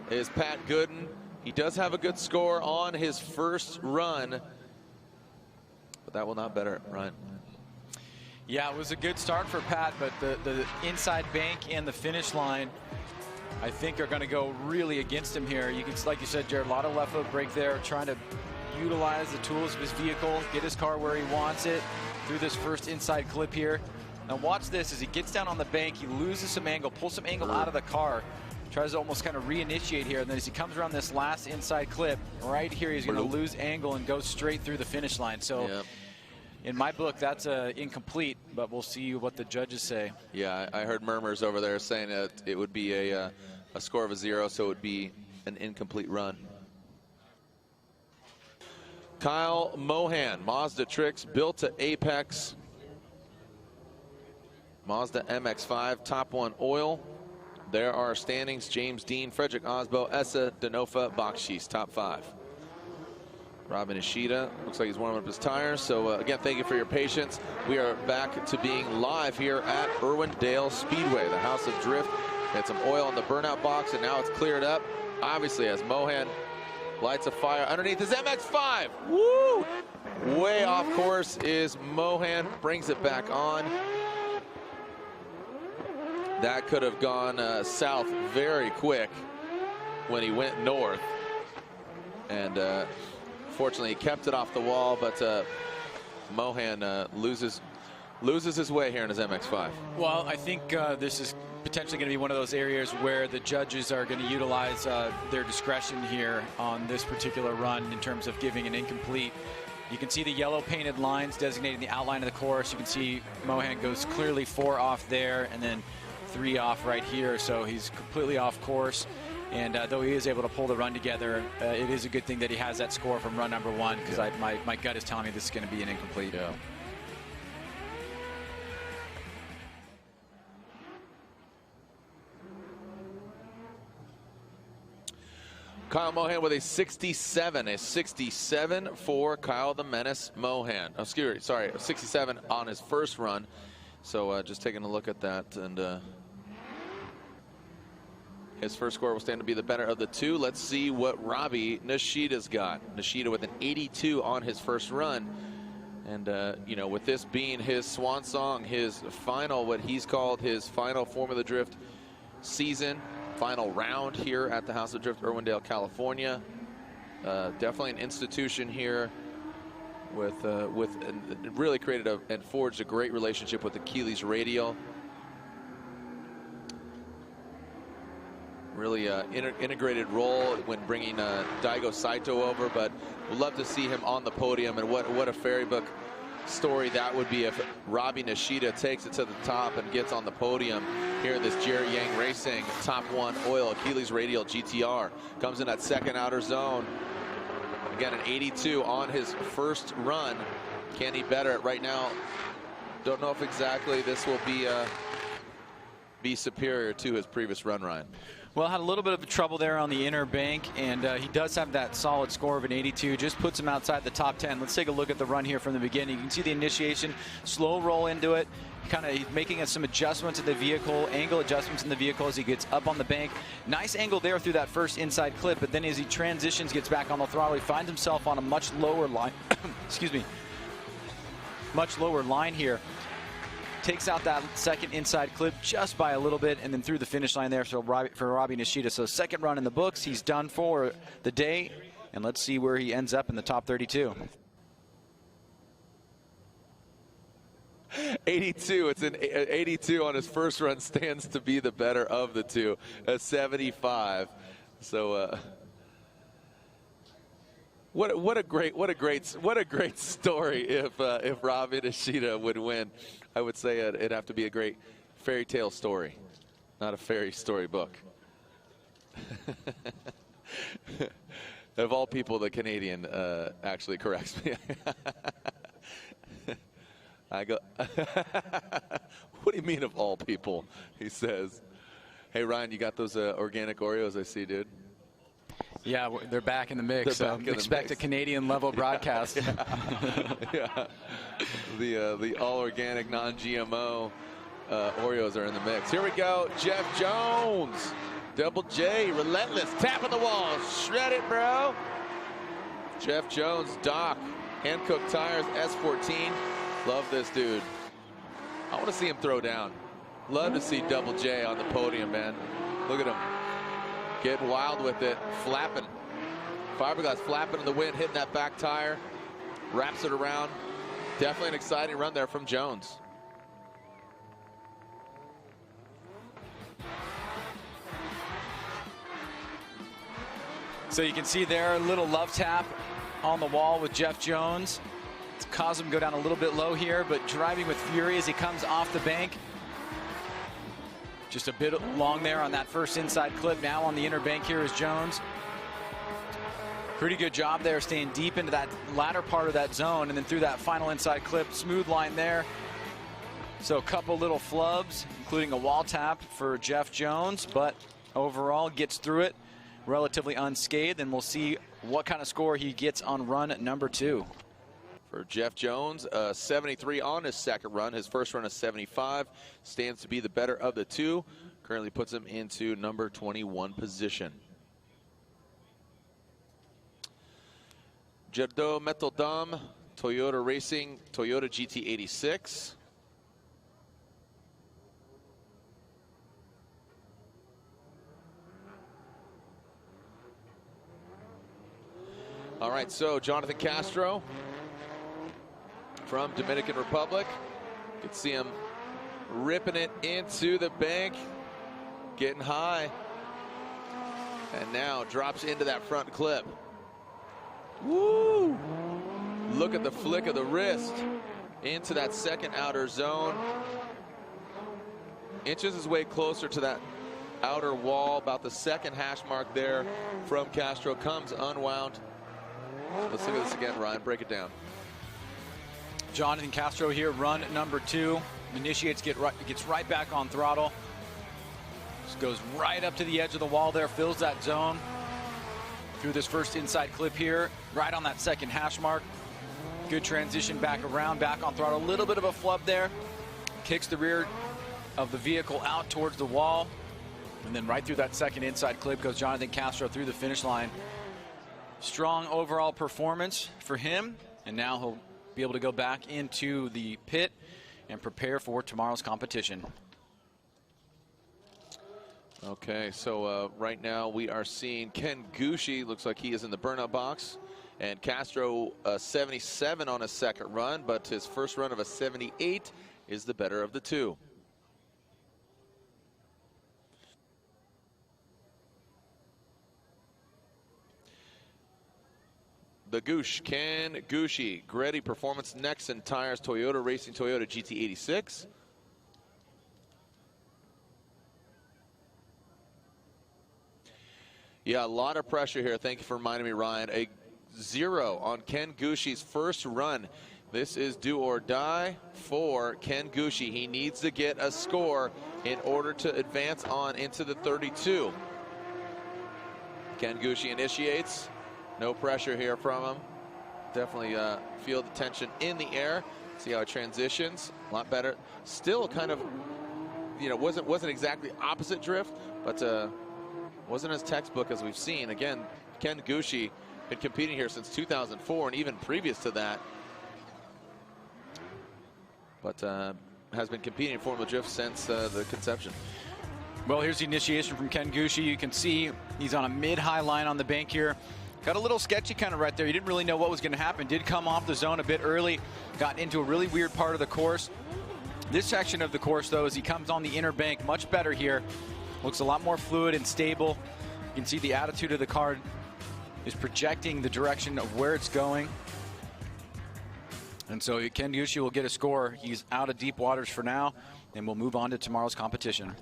is Pat Gooden. He does have a good score on his first run, but that will not better it, Ryan. Yeah, it was a good start for Pat, but the inside bank and the finish line, I think, are going to go really against him here. You can, like you said, Jared, a lot of left foot brake there, trying to utilize the tools of his vehicle, get his car where he wants it through this first inside clip here. Now watch this as he gets down on the bank, he loses some angle, pulls some angle out of the car, tries to almost kind of reinitiate here, and then as he comes around this last inside clip, right here he's going to lose angle and go straight through the finish line. So in my book, that's incomplete, but we'll see what the judges say. Yeah, I heard murmurs over there saying that it would be a score of a 0, so it would be an incomplete run. Kyle Mohan, Mazda Tricks, built to Apex. Mazda MX-5, Top 1 Oil. There are standings: James Dean, Frederick Osbo, Essa, Denofa, Bakshish, top 5. Robin Ishida, looks like he's warming up his tires. So again, thank you for your patience. We are back to being live here at Irwindale Speedway, the House of Drift. Had some oil in the burnout box, and now it's cleared up. Obviously, as Mohan lights a fire underneath his MX-5. Woo! Way off course is Mohan, brings it back on. That could have gone south very quick when he went north. And fortunately, he kept it off the wall, but Mohan loses his way here in his MX-5. Well, I think this is potentially going to be one of those areas where the judges are going to utilize their discretion here on this particular run in terms of giving an incomplete. You can see the yellow painted lines designating the outline of the course. You can see Mohan goes clearly 4 off there and then 3 off right here, so he's completely off course. And though he is able to pull the run together, it is a good thing that he has that score from run number 1, because my gut is telling me this is going to be an incomplete. Yeah. Kyle Mohan with a 67. A 67 for Kyle the Menace Mohan. Oh, excuse me, sorry, a 67 on his first run. So just taking a look at that, and his first score will stand to be the better of the 2. Let's see what Robbie Nishida's got. Nishida with an 82 on his first run. And, you know, with this being his swan song, his final, what he's called his final Formula Drift season, final round here at the House of Drift, Irwindale, California. Definitely an institution here and really created and forged a great relationship with Achilles Radial. Really integrated role when bringing Daigo Saito over, but we'd love to see him on the podium. And what a fairy book story that would be if Robbie Nishida takes it to the top and gets on the podium here in this Jerry Yang Racing Top 1 Oil Achilles Radial GTR. Comes in that second outer zone. Again, an 82 on his first run. Can he better it right now? Don't know if exactly this will be superior to his previous run, Ryan. Well, had a little bit of trouble there on the inner bank, and he does have that solid score of an 82. Just puts him outside the top 10. Let's take a look at the run here from the beginning. You can see the initiation, slow roll into it, kind of making some adjustments in the vehicle, angle adjustments in the vehicle as he gets up on the bank. Nice angle there through that first inside clip, but then as he transitions, gets back on the throttle, he finds himself on a much lower line. Excuse me. Much lower line here. Takes out that second inside clip just by a little bit, and then through the finish line there for Robbie Nishida. So second run in the books, he's done for the day, and let's see where he ends up in the top 32. 82, it's an 82 on his first run, stands to be the better of the two. A 75. So what a great story if Robbie Nishida would win. I would say it'd have to be a great fairy tale story, not a fairy story book. Of all people, the Canadian actually corrects me. I go, what do you mean of all people? He says, hey, Ryan, you got those organic Oreos I see, dude? Yeah, they're back in the mix. So expect a Canadian level broadcast. Yeah. The all organic, non-GMO Oreos are in the mix. Here we go. Jeff Jones. Double J, relentless. Tapping the wall. Shred it, bro. Jeff Jones, Doc. Hankook Tires, S14. Love this dude. I want to see him throw down. Love to see Double J on the podium, man. Look at him. Getting wild with it, flapping. Fiberglass flapping in the wind, hitting that back tire. Wraps it around. Definitely an exciting run there from Jones. So you can see there a little love tap on the wall with Jeff Jones. It's caused him to go down a little bit low here, but driving with fury as he comes off the bank. Just a bit long there on that first inside clip. Now on the inner bank here is Jones. Pretty good job there, staying deep into that latter part of that zone, and then through that final inside clip, smooth line there. So a couple little flubs, including a wall tap for Jeff Jones, but overall gets through it relatively unscathed, and we'll see what kind of score he gets on run number 2. For Jeff Jones, 73 on his second run. His first run is 75. Stands to be the better of the two. Currently puts him into number 21 position. Gerdo Metaldam, Toyota Racing, Toyota GT86. All right, so Jonathan Castro from Dominican Republic. You can see him ripping it into the bank, getting high, and now drops into that front clip. Woo! Look at the flick of the wrist into that second outer zone. Inches his way closer to that outer wall, about the second hash mark there from Castro. Comes unwound. Let's look at this again, Ryan. Break it down. Jonathan Castro here, run number 2. Initiates, gets right back on throttle. Just goes right up to the edge of the wall there, fills that zone. Through this first inside clip here, right on that second hash mark. Good transition back around, back on throttle. A little bit of a flub there. Kicks the rear of the vehicle out towards the wall. And then right through that second inside clip goes Jonathan Castro through the finish line. Strong overall performance for him. And now he'll be able to go back into the pit and prepare for tomorrow's competition. Okay, so right now we are seeing Ken Gucci. Looks like he is in the burnout box. And Castro 77 on his second run, but his first run of a 78 is the better of the two. The Goosh, Ken Gooshi, Greddy Performance Nexen Tires, Toyota Racing Toyota GT86. Yeah, a lot of pressure here. Thank you for reminding me, Ryan. A 0 on Ken Gooshi's first run. This is do or die for Ken Gooshi. He needs to get a score in order to advance on into the 32. Ken Gooshi initiates. No pressure here from him. Definitely feel the tension in the air. See how it transitions. A lot better. Still kind of, you know, wasn't exactly opposite drift, but wasn't as textbook as we've seen. Again, Ken Gooshi been competing here since 2004 and even previous to that. But has been competing in Formula Drift since the conception. Well, here's the initiation from Ken Gooshi. You can see he's on a mid-high line on the bank here. Got a little sketchy kind of right there. You didn't really know what was going to happen. Did come off the zone a bit early. Got into a really weird part of the course. This section of the course, though, as he comes on the inner bank, much better here. Looks a lot more fluid and stable. You can see the attitude of the car is projecting the direction of where it's going. And so Ken Gooshi will get a score. He's out of deep waters for now, and we'll move on to tomorrow's competition.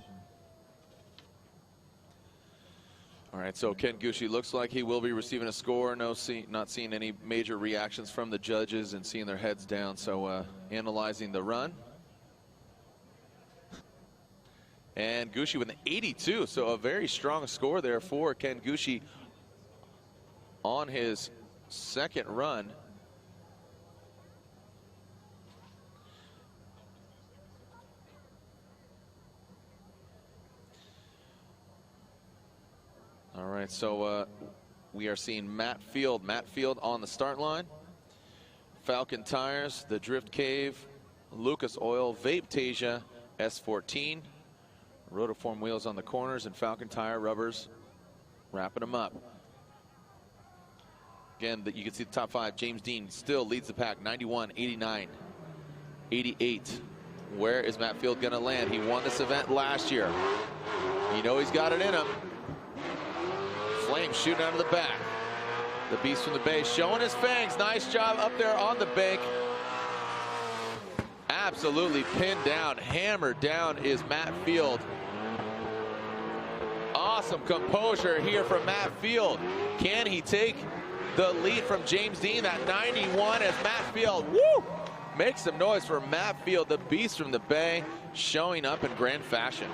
All right, so Ken Gooshi looks like he will be receiving a score. Not seeing any major reactions from the judges and seeing their heads down. So analyzing the run. And Gooshi with an 82, so a very strong score there for Ken Gooshi on his second run. All right, so we are seeing Matt Field on the start line. Falcon Tires, the Drift Cave, Lucas Oil, Vape Tasia, S14. Rotiform wheels on the corners and Falcon Tire rubbers wrapping them up. Again, you can see the top five. James Dean still leads the pack, 91, 89, 88. Where is Matt Field going to land? He won this event last year. You know he's got it in him. Flames shooting out of the back. The beast from the base showing his fangs. Nice job up there on the bank. Absolutely pinned down, hammered down is Matt Field. Awesome composure here from Matt Field. Can he take the lead from James Dean? That 91 as Matt Field, woo! Make some noise for Matt Field, the beast from the Bay, showing up in grand fashion.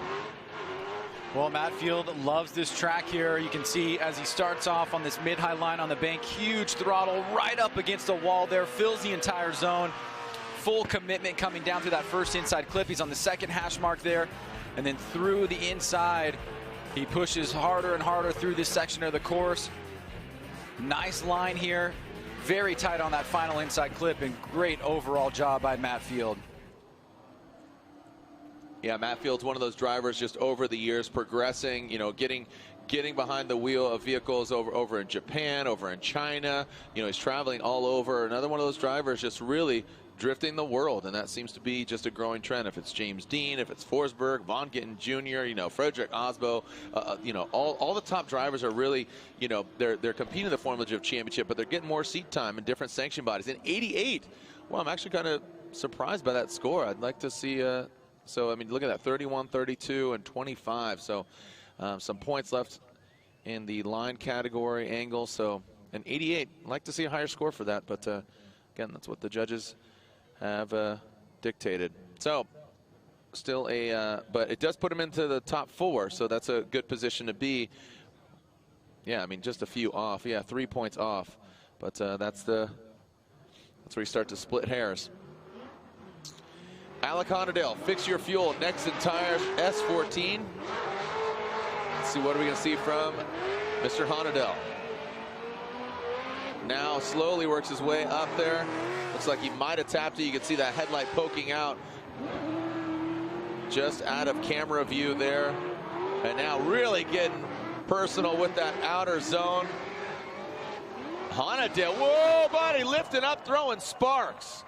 Well, Matt Field loves this track here. You can see as he starts off on this mid-high line on the bank, huge throttle right up against the wall there, fills the entire zone. Full commitment coming down through that first inside clip. He's on the second hash mark there. And then through the inside, he pushes harder and harder through this section of the course. Nice line here. Very tight on that final inside clip, and great overall job by Matt Field. Yeah, Matt Field's one of those drivers just over the years progressing, you know, getting behind the wheel of vehicles over in Japan, over in China. You know, he's traveling all over. Another one of those drivers just really drifting the world, and that seems to be just a growing trend. If it's James Dean, if it's Forsberg, Von Gittin Jr., you know, Frederick Osbo, you know, all the top drivers are really, you know, they're competing in the Formula Drift Championship, but they're getting more seat time in different sanction bodies. In 88, well, I'm actually kind of surprised by that score. I'd like to see, so I mean, look at that, 31, 32, and 25. So some points left in the line category angle. So an 88, I'd like to see a higher score for that, but again, that's what the judges have dictated. So still but it does put him into the top 4, so that's a good position to be. Yeah, I mean, just a few off. Yeah, 3 points off, but that's where you start to split hairs. Alec Honadale, fix your fuel, Nexen Tires, S14. Let's see, what are we going to see from Mr. Honadale? Now slowly works his way up there. Looks like he might have tapped it. You can see that headlight poking out just out of camera view there. And now really getting personal with that outer zone. Irwindale, whoa, buddy, lifting up, throwing sparks.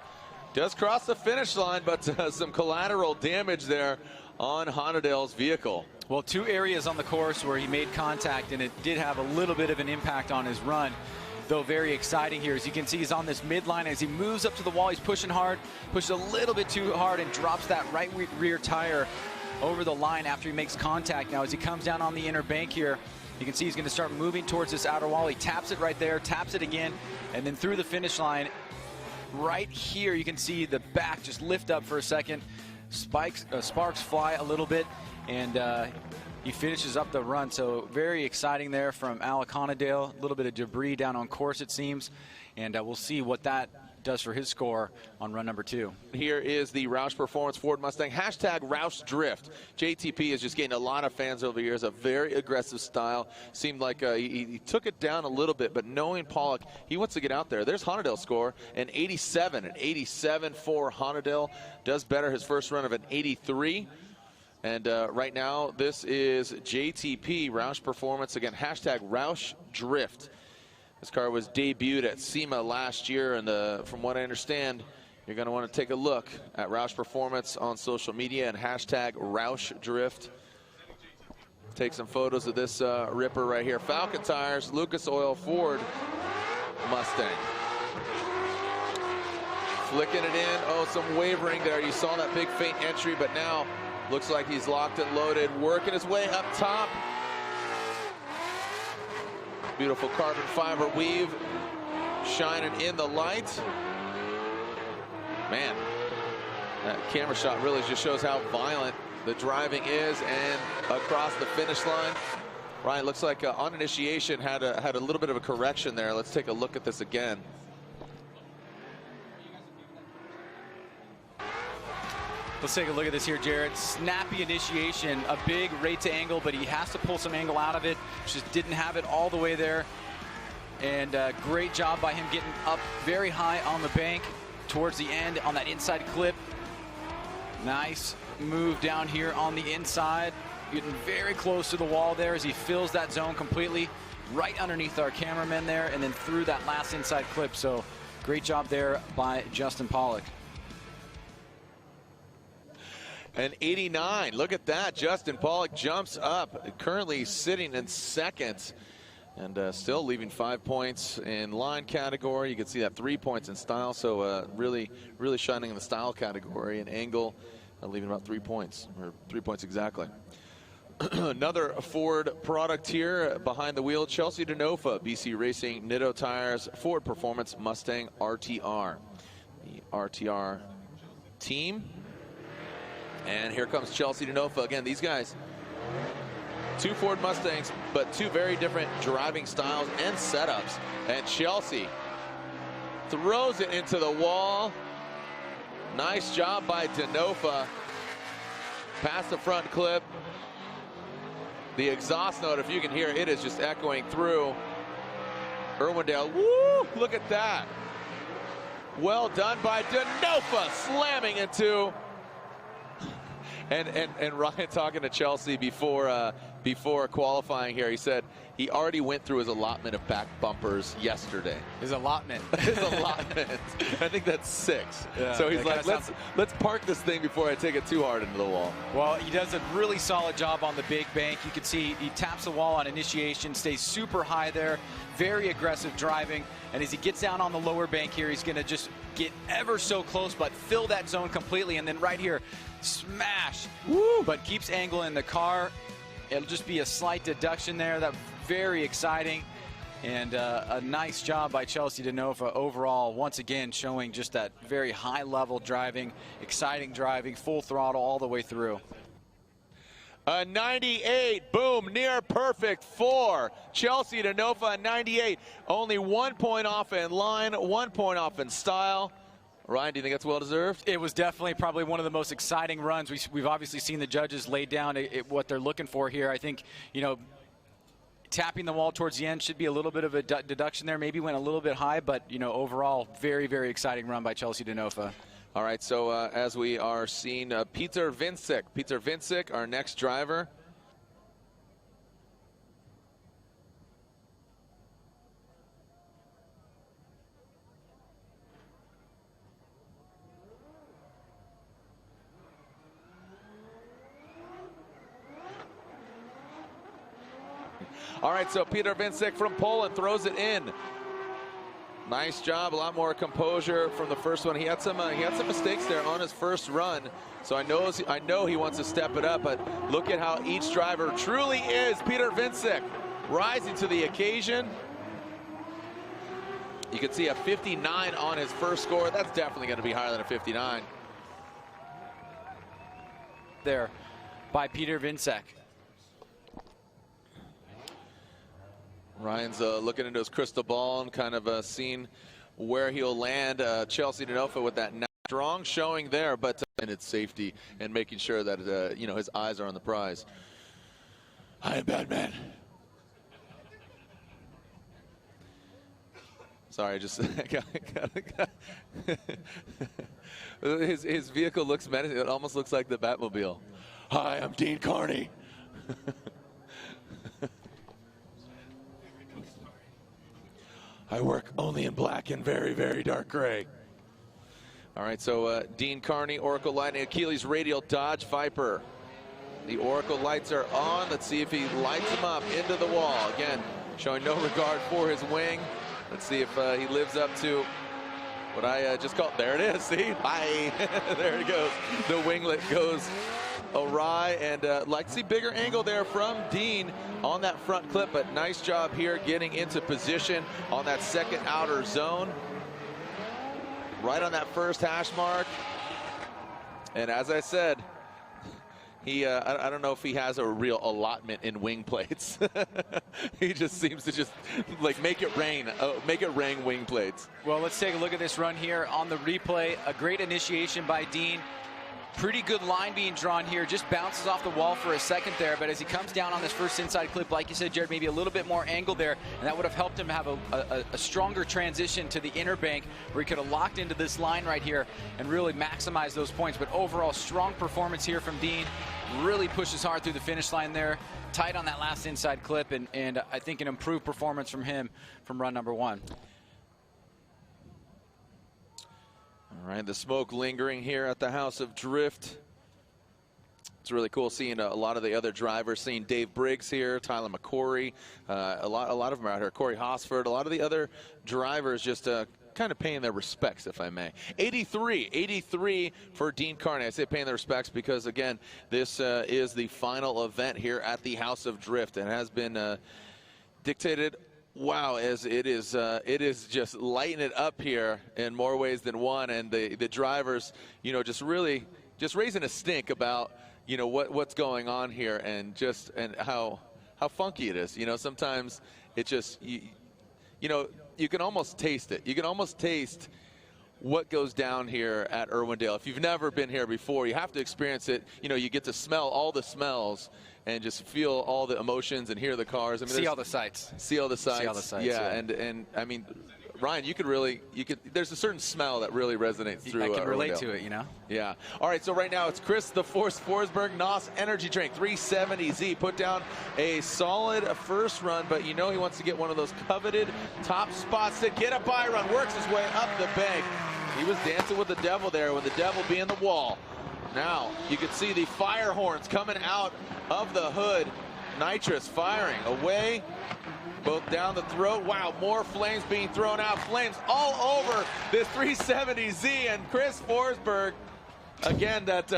Does cross the finish line, but some collateral damage there on Irwindale's vehicle. Well, 2 areas on the course where he made contact, and it did have a little bit of an impact on his run. Though very exciting here. As you can see, he's on this midline. As he moves up to the wall, he's pushing hard, pushes a little bit too hard, and drops that right rear tire over the line after he makes contact. Now, as he comes down on the inner bank here, you can see he's going to start moving towards this outer wall. He taps it right there, taps it again, and then through the finish line. Right here, you can see the back just lift up for a second. Sparks fly a little bit, and he finishes up the run. So very exciting there from Irwindale. A little bit of debris down on course, it seems, and we'll see what that does for his score on run number 2. Here is the Roush Performance Ford Mustang. Hashtag Roush Drift. JTP is just getting a lot of fans over the years. A very aggressive style. Seemed like he took it down a little bit, but knowing Pollock, he wants to get out there. There's Irwindale's score, an 87. An 87 for Irwindale. Does better his first run of an 83. And right now, this is JTP, Roush Performance. Again, hashtag Roush Drift. This car was debuted at SEMA last year, and from what I understand, you're going to want to take a look at Roush Performance on social media and hashtag Roush Drift. Take some photos of this ripper right here. Falcon tires, Lucas Oil Ford Mustang. Flicking it in. Oh, some wavering there. You saw that big faint entry, but now looks like he's locked and loaded, working his way up top. Beautiful carbon fiber weave shining in the light. Man, that camera shot really just shows how violent the driving is, and across the finish line. Ryan, looks like on initiation had a little bit of a correction there. Let's take a look at this again. Let's take a look at this here, Jared. Snappy initiation, a big rate to angle, but he has to pull some angle out of it. Just didn't have it all the way there. And great job by him getting up very high on the bank towards the end on that inside clip. Nice move down here on the inside, getting very close to the wall there as he fills that zone completely, right underneath our cameraman there, and then through that last inside clip. So great job there by Justin Pollock. An 89, look at that. Justin Pollock jumps up, currently sitting in second, and still leaving 5 points in line category. You can see that 3 points in style, so really shining in the style category. And angle leaving about 3 points, or 3 points exactly. Another Ford product here behind the wheel, Chelsea Denofa, BC Racing, Nitto Tires, Ford Performance Mustang RTR. The RTR team. And here comes Chelsea Denofa. Again, these guys, 2 Ford Mustangs, but 2 very different driving styles and setups. And Chelsea throws it into the wall. Nice job by Denofa. Past the front clip. The exhaust note, if you can hear it, is just echoing through. Irwindale, woo, look at that. Well done by Denofa, slamming into. And Ryan talking to Chelsea before qualifying here, he said he already went through his allotment of back bumpers yesterday. His allotment. His allotment. I think that's 6. Yeah, so he's like, let's park this thing before I take it too hard into the wall. Well, he does a really solid job on the big bank. You can see he taps the wall on initiation, stays super high there, very aggressive driving. And as he gets down on the lower bank here, he's going to just get ever so close, but fill that zone completely. And then right here, smash. Woo! But keeps angling the car. It'll just be a slight deduction there. That's very exciting. And a nice job by Chelsea Denofa overall, once again showing just that very high level driving, exciting driving, full throttle all the way through. A 98, boom, near perfect for Chelsea Denofa, a 98. Only 1 point off in line, 1 point off in style. Ryan, do you think that's well-deserved? It was definitely probably one of the most exciting runs. We've obviously seen the judges lay down what they're looking for here. I think, you know, tapping the wall towards the end should be a little bit of a deduction there. Maybe went a little bit high, but, you know, overall, very, very exciting run by Chelsea Denofa. All right, so as we are seeing Peter Vincic, our next driver. All right, so Peter Vincek from Poland throws it in. Nice job, a lot more composure from the first one. He had some mistakes there on his first run, so I know he wants to step it up. But look at how each driver truly is. Peter Vincek rising to the occasion. You can see a 59 on his first score. That's definitely going to be higher than a 59. There by Peter Vincek. Ryan's looking into his crystal ball and kind of seeing where he'll land. Chelsea Denofa with that strong showing there, but and it's safety and making sure that you know, his eyes are on the prize. I am Batman. Sorry, just his vehicle looks menacing. It almost looks like the Batmobile. Hi, I'm Dean Carney. I work only in black and very, very dark gray. All right, so Dean Carney, Oracle Lightning, Achilles Radial, Dodge Viper. The Oracle lights are on. Let's see if he lights them up into the wall. Again, showing no regard for his wing. Let's see if he lives up to what I just called. There it is, see? Hi. There it goes. The winglet goes awry, and like to see bigger angle there from Dean on that front clip, but nice job here getting into position on that second outer zone. Right on that first hash mark. And as I said, he I don't know if he has a real allotment in wing plates. He just seems to just like make it rain wing plates. Well, let's take a look at this run here on the replay. A great initiation by Dean. Pretty good line being drawn here. Just bounces off the wall for a second there, but as he comes down on this first inside clip, like you said, Jared, maybe a little bit more angle there, and that would have helped him have a stronger transition to the inner bank where he could have locked into this line right here and really maximize those points. But overall, strong performance here from Dean. Really pushes hard through the finish line there. Tight on that last inside clip, and I think an improved performance from him from run number one. All right, the smoke lingering here at the House of Drift. It's really cool seeing a lot of the other drivers, seeing Dave Briggs here, Tyler McCory, a lot of them are out here, Corey Hosford, a lot of the other drivers just kind of paying their respects, if I may. 83 for Dean Carney. I say paying their respects because, again, this is the final event here at the House of Drift and has been dictated. Wow, as it is just lighting it up here in more ways than one, and the drivers, you know, just raising a stink about, you know, what's going on here, and how funky it is. You know, sometimes it just you know, you can almost taste it. You can almost taste what goes down here at Irwindale. If you've never been here before, you have to experience it. You know, you get to smell all the smells and just feel all the emotions and hear the cars. I mean, see all the sights. See all the sights. See all the sights. Yeah, and I mean, Ryan, you could. There's a certain smell that really resonates through. I can relate Irwindale. to it, you know. Yeah. All right. So right now it's Chris the Force Forsberg NOS Energy Drink 370Z. Put down a solid first run, but you know he wants to get one of those coveted top spots to get a by run. Works his way up the bank. He was dancing with the devil there, with the devil being the wall. Now you can see the fire horns coming out of the hood. Nitrous firing away, both down the throat. Wow, more flames being thrown out. Flames all over this 370Z, and Chris Forsberg. Again, that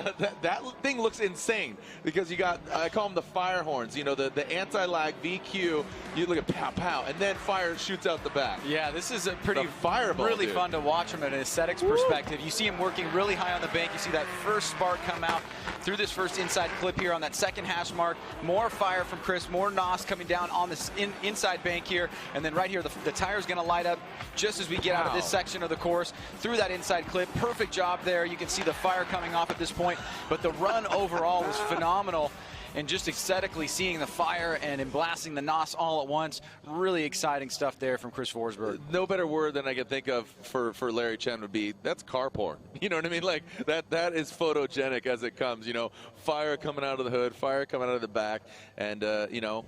thing looks insane because you got, I call them the fire horns, you know, the anti-lag VQ. You look at pow, pow, and then fire shoots out the back. Yeah, this is a pretty fireball, really dude. Fun to watch from an aesthetics perspective. You see him working really high on the bank. You see that first spark come out through this first inside clip here on that second hash mark. More fire from Chris, more NOS coming down on this inside bank here. And then right here, the tire's going to light up just as we get out of this section of the course through that inside clip. Perfect job there. You can see the fire coming off at this point, but the run overall was phenomenal, and just aesthetically seeing the fire and blasting the NOS all at once, really exciting stuff there from Chris Forsberg. No better word than I can think of for Larry Chen would be, that's car porn. You know what I mean? Like that is photogenic as it comes, you know, fire coming out of the hood, fire coming out of the back, and you know,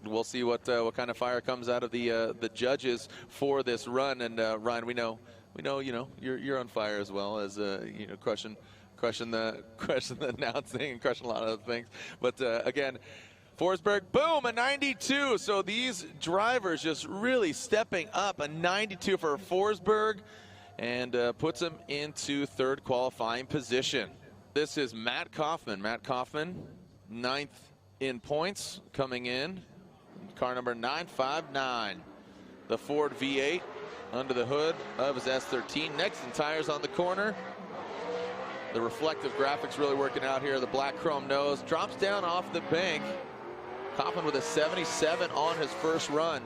we'll see what kind of fire comes out of the judges for this run. And Ryan, we know, you know, you're on fire as well, as you know, crushing the announcing and crushing a lot of other things. But again, Forsberg, boom, a 92. So these drivers just really stepping up. A 92 for Forsberg, and puts him into third qualifying position. This is Matt Kaufman. Matt Kaufman, 9th in points, coming in. Car number 959. The Ford V8 under the hood of his S13. Next in tires on the corner. The reflective graphics really working out here. The black chrome nose drops down off the bank. Kaufman with a 77 on his first run.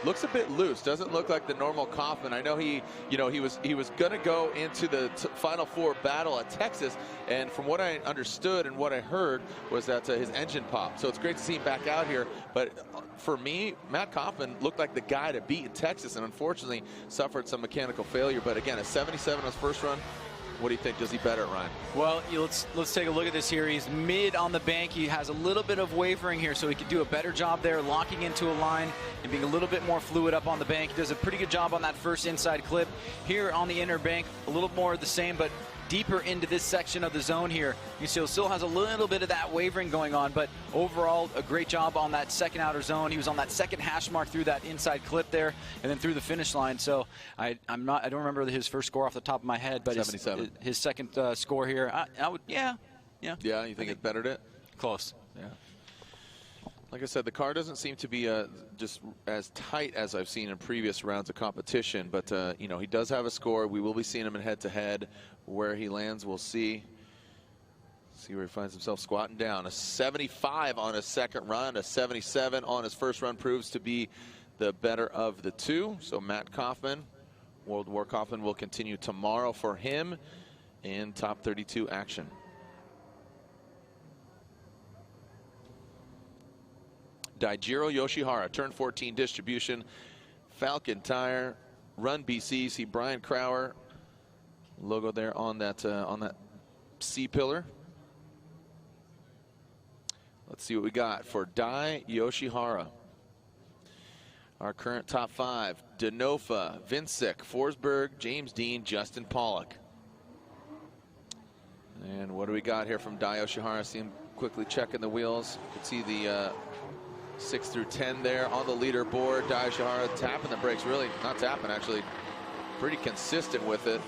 Looks a bit loose. Doesn't look like the normal Kaufman. I know he was going to go into the Final Four battle at Texas, and from what I understood and what I heard was that his engine popped. So it's great to see him back out here. But for me, Matt Kaufman looked like the guy to beat in Texas, and unfortunately suffered some mechanical failure. But again, a 77 on his first run. What do you think? Does he better, Ryan? Well, let's take a look at this here. He's mid on the bank. He has a little bit of wavering here, so he could do a better job there, locking into a line and being a little bit more fluid up on the bank. He does a pretty good job on that first inside clip. Here on the inner bank, a little more of the same, but deeper into this section of the zone here. You see, he still has a little bit of that wavering going on, but overall, a great job on that second outer zone. He was on that second hash mark through that inside clip there, and then through the finish line. So I don't remember his first score off the top of my head, but 77. his second score here, I would, yeah. Yeah, you think it bettered it? Close. Yeah. Like I said, the car doesn't seem to be just as tight as I've seen in previous rounds of competition, but you know, he does have a score. We will be seeing him in head-to-head. Where he lands, we'll see. See where he finds himself squatting down. A 75 on his second run, a 77 on his first run proves to be the better of the two. So Matt Kaufman, World War Kaufman, will continue tomorrow for him in top 32 action. Daijiro Yoshihara, turn 14 distribution, Falcon tire, run BC. See Brian Crower logo there on that C pillar. Let's see what we got for Dai Yoshihara. Our current top 5: Denofa, Vincic, Forsberg, James Dean, Justin Pollock. And what do we got here from Dai Yoshihara? See him quickly checking the wheels. You can see the 6 through 10 there on the leaderboard. Dai Yoshihara tapping the brakes, really not tapping, actually pretty consistent with it.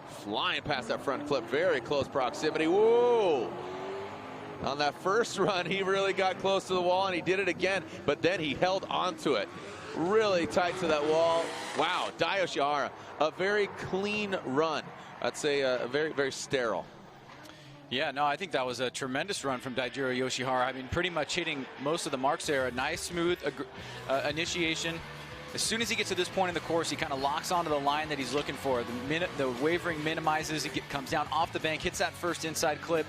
Flying past that front clip, very close proximity. Whoa! On that first run, he really got close to the wall, and he did it again, but then he held onto it. Really tight to that wall. Wow, Dai Yoshihara, a very clean run. I'd say a very, very sterile. Yeah, no, I think that was a tremendous run from Daijiro Yoshihara. I mean, pretty much hitting most of the marks there. A nice, smooth initiation. As soon as he gets to this point in the course, he kind of locks onto the line that he's looking for. The wavering minimizes. He comes down off the bank, hits that first inside clip,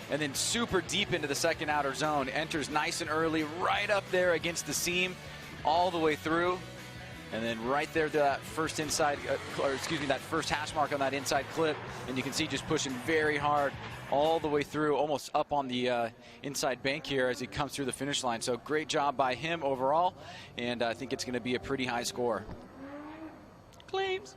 and then super deep into the second outer zone. Enters nice and early, right up there against the seam, all the way through. And then right there to that first inside, that first hash mark on that inside clip. And you can see just pushing very hard all the way through, almost up on the inside bank here as he comes through the finish line. So great job by him overall, and I think it's going to be a pretty high score. Claims.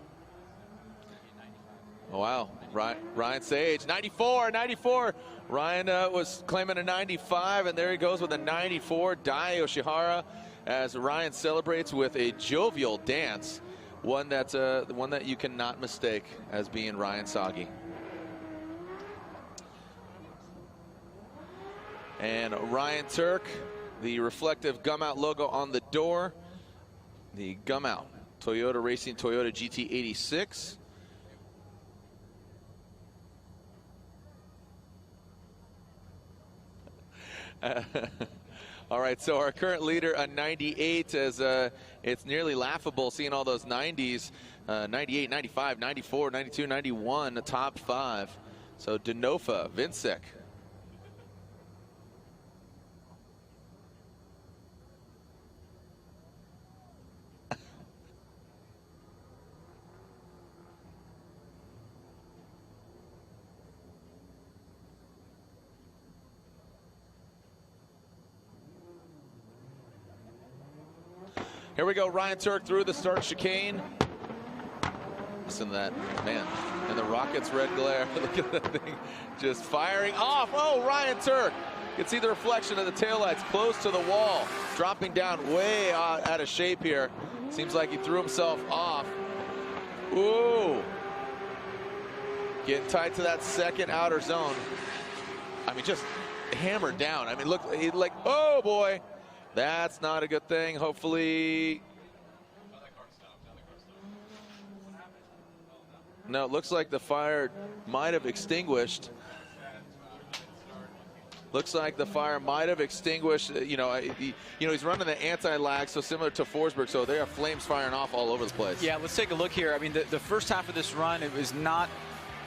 Oh, wow, Ryan Sage, 94. Ryan was claiming a 95, and there he goes with a 94. Dai Yoshihara, as Ryan celebrates with a jovial dance, one that you cannot mistake as being Ryan Sagi. And Ryan Turk, the reflective gum out logo on the door, the gum out Toyota Racing Toyota GT86. All right, so our current leader, a 98, as it's nearly laughable seeing all those 90s, 98, 95, 94, 92, 91, the top 5. So Denofa, Vincic. Here we go, Ryan Turk through the start chicane. Listen to that, man. And the rocket's red glare. Look at that thing just firing off. Oh, Ryan Turk. You can see the reflection of the taillights close to the wall, dropping down way out of shape here. Seems like he threw himself off. Ooh. Getting tight to that second outer zone. I mean, just hammered down. I mean, look, he's like, oh boy. That's not a good thing. Hopefully. No, it looks like the fire might have extinguished. Looks like the fire might have extinguished. You know, he's running the anti-lag, so similar to Forsberg. So there are flames firing off all over the place. Yeah, let's take a look here. I mean, the first half of this run, it was not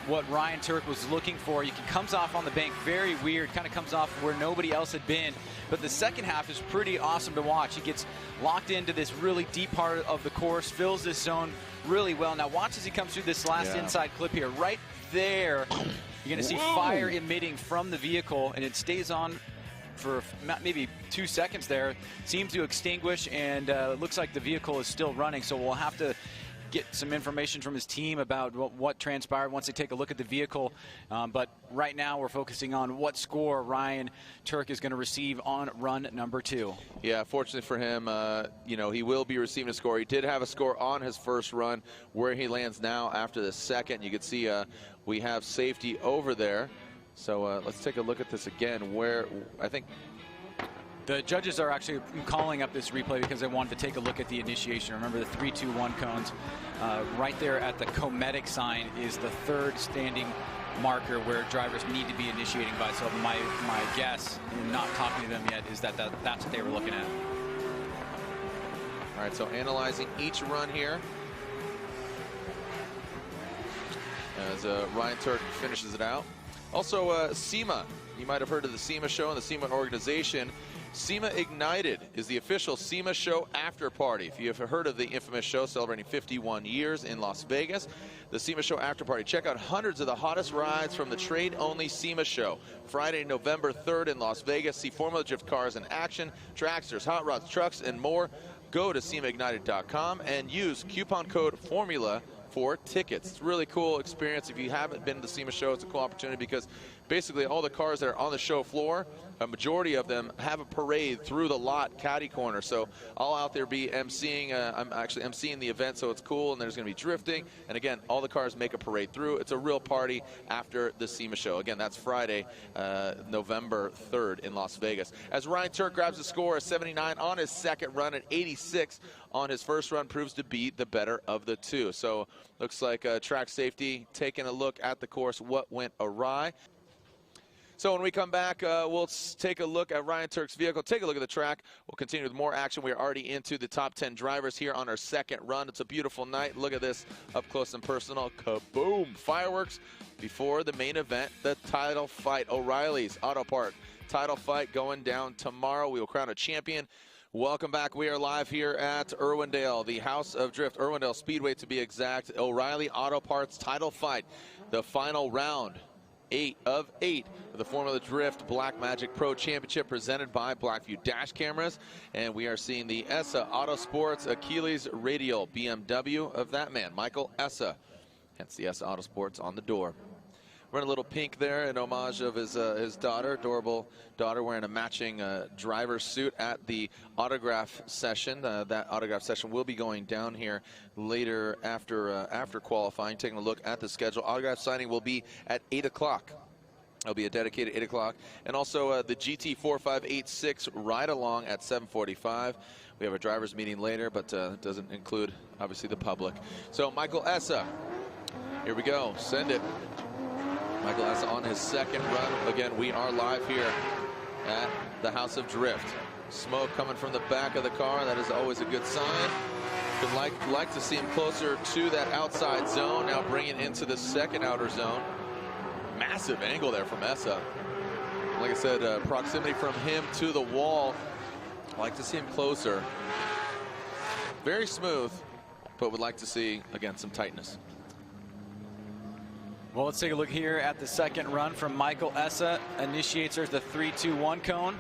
what Ryan Turk was looking for. He comes off on the bank very weird, kind of comes off where nobody else had been. But the second half is pretty awesome to watch. He gets locked into this really deep part of the course, fills this zone really well. Now watch as he comes through this last inside clip here. Right there, you're going to see fire emitting from the vehicle, and it stays on for maybe 2 seconds there. Seems to extinguish, and it looks like the vehicle is still running. So we'll have to get some information from his team about what transpired once they take a look at the vehicle. But right now we're focusing on what score Ryan Turk is going to receive on run number 2. Yeah, fortunately for him, you know, he will be receiving a score. He did have a score on his first run. Where he lands now after the second, you can see we have safety over there. So let's take a look at this again, where I think the judges are actually calling up this replay because they wanted to take a look at the initiation. Remember the 3, 2, 1 cones. Right there at the Cometic sign is the third standing marker where drivers need to be initiating by. So my guess, in not talking to them yet, is that's what they were looking at. All right, so analyzing each run here as Ryan Turk finishes it out. Also, SEMA. You might have heard of the SEMA show and the SEMA organization. SEMA Ignited is the official SEMA show after party. If you have heard of the infamous show celebrating 51 years in Las Vegas, the SEMA show after party. Check out hundreds of the hottest rides from the trade-only SEMA show. Friday, November 3rd in Las Vegas. See Formula Drift cars in action, tracksters, hot rods, trucks, and more. Go to SEMAignited.com and use coupon code FORMULA for tickets. It's a really cool experience. If you haven't been to the SEMA show, it's a cool opportunity because basically all the cars that are on the show floor, a majority of them have a parade through the lot caddy corner. So I'll out there be emceeing. I'm actually emceeing the event, so it's cool, and there's going to be drifting. And again, all the cars make a parade through. It's a real party after the SEMA show. Again, that's Friday, November 3rd in Las Vegas. As Ryan Turk grabs a score of 79 on his second run and 86 on his first run, proves to be the better of the two. So looks like track safety taking a look at the course, what went awry. So when we come back, we'll take a look at Ryan Turk's vehicle, take a look at the track. We'll continue with more action. We are already into the top 10 drivers here on our second run. It's a beautiful night. Look at this up close and personal. Kaboom! Fireworks before the main event, the title fight. O'Reilly's Auto Park title fight going down tomorrow. We will crown a champion. Welcome back. We are live here at Irwindale, the House of Drift, Irwindale Speedway to be exact. O'Reilly Auto Parts title fight, the final round. 8 of 8 of the Formula Drift Black Magic Pro Championship presented by Blackview Dash Cameras. And we are seeing the ESSA Autosports Achilles Radial BMW of that man, Michael Essa. Hence the ESSA Autosports on the door. Wearing a little pink there in homage of his daughter, adorable daughter, wearing a matching driver's suit at the autograph session. That autograph session will be going down here later after qualifying. Taking a look at the schedule, autograph signing will be at 8 o'clock. It'll be a dedicated 8 o'clock. And also the GT4586 ride-along at 7:45. We have a driver's meeting later, but it doesn't include, obviously, the public. So Michael Essa, here we go. Send it. Michael Essa on his second run. Again, we are live here at the House of Drift. Smoke coming from the back of the car. That is always a good sign. Would like to see him closer to that outside zone. Now bringing into the second outer zone. Massive angle there from Essa. Like I said, proximity from him to the wall. Like to see him closer. Very smooth, but would like to see, again, some tightness. Well, let's take a look here at the second run from Michael Essa. Initiates the 3-2-1 cone.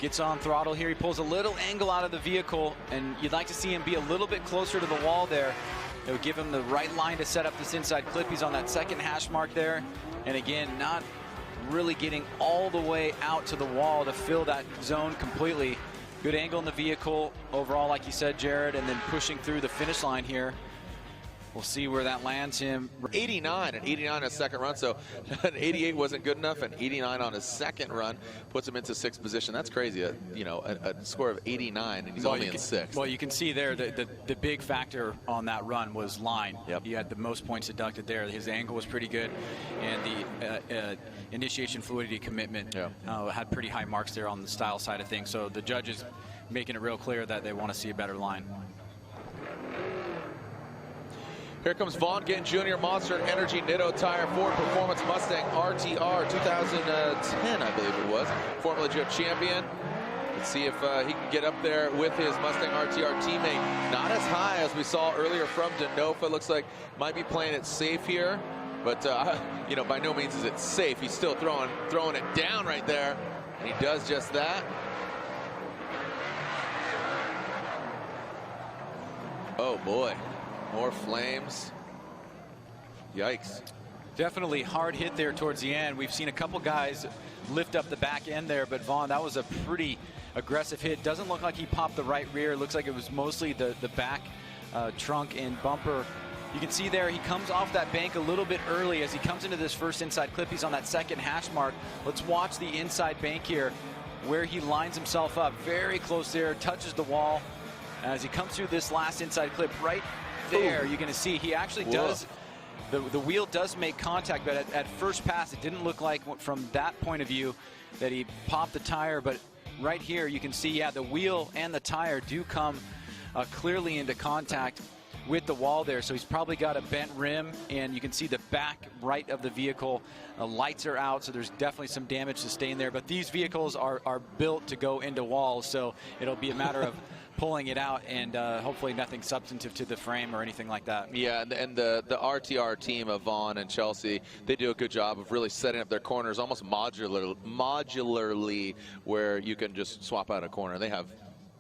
Gets on throttle here. He pulls a little angle out of the vehicle, and you'd like to see him be a little bit closer to the wall there. It would give him the right line to set up this inside clip. He's on that second hash mark there. And again, not really getting all the way out to the wall to fill that zone completely. Good angle in the vehicle overall, like you said, Jared, and then pushing through the finish line here. We'll see where that lands him. 89 on his second run, so an 88 wasn't good enough, and 89 on his second run puts him into 6th position. That's crazy, a score of 89, and he's only in 6th. Well, you can see there the big factor on that run was line. Yep. He had the most points deducted there. His angle was pretty good, and the initiation fluidity commitment had pretty high marks there on the style side of things. So the judges making it real clear that they want to see a better line. Here comes Vaughn Gittin Jr. Monster Energy Nitto Tire Ford Performance Mustang RTR 2010, I believe it was. Formula Drift champion. Let's see if he can get up there with his Mustang RTR teammate. Not as high as we saw earlier from Denofa. Looks like might be playing it safe here. But, by no means is it safe. He's still throwing it down right there. And he does just that. Oh, boy. More flames. Yikes. Definitely hard hit there towards the end. We've seen a couple guys lift up the back end there, but Vaughn, that was a pretty aggressive hit. Doesn't look like he popped the right rear. Looks like it was mostly the back trunk and bumper. You can see there he comes off that bank a little bit early as he comes into this first inside clip. He's on that second hash mark. Let's watch the inside bank here where he lines himself up very close there, touches the wall. As he comes through this last inside clip right there, you're going to see he actually does, the wheel does make contact, but at first pass it didn't look like from that point of view that he popped the tire, but right here you can see, the wheel and the tire do come clearly into contact with the wall there, so he's probably got a bent rim, and you can see the back right of the vehicle, lights are out, so there's definitely some damage sustained there, but these vehicles are built to go into walls, so it'll be a matter of pulling it out, and hopefully nothing substantive to the frame or anything like that. Yeah, and the RTR team of Vaughn and Chelsea, they do a good job of really setting up their corners almost modularly, where you can just swap out a corner. They have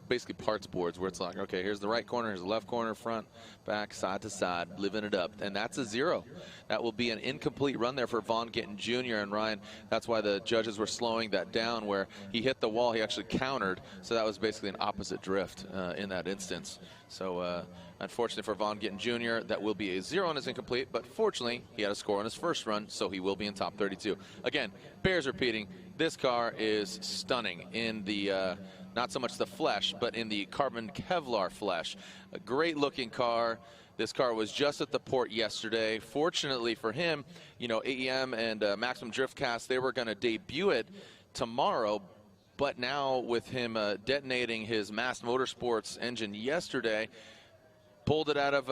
basically parts boards where it's like, okay, here's the right corner, here's the left corner, front, back, side to side, living it up. And that's a 0. That will be an incomplete run there for Vaughn Gittin Jr. And Ryan, that's why the judges were slowing that down, where he hit the wall, he actually countered. So that was basically an opposite drift in that instance. So unfortunately for Vaughn Gittin Jr., that will be a 0 on his incomplete, but fortunately he had a score on his first run, so he will be in top 32. Again, bears repeating, this car is stunning in the not so much the flesh, but in the carbon Kevlar flesh. A great looking car. This car was just at the port yesterday. Fortunately for him, AEM and Maximum Drift Cast, they were going to debut it tomorrow, but now with him detonating his Mass Motorsports engine yesterday, pulled it out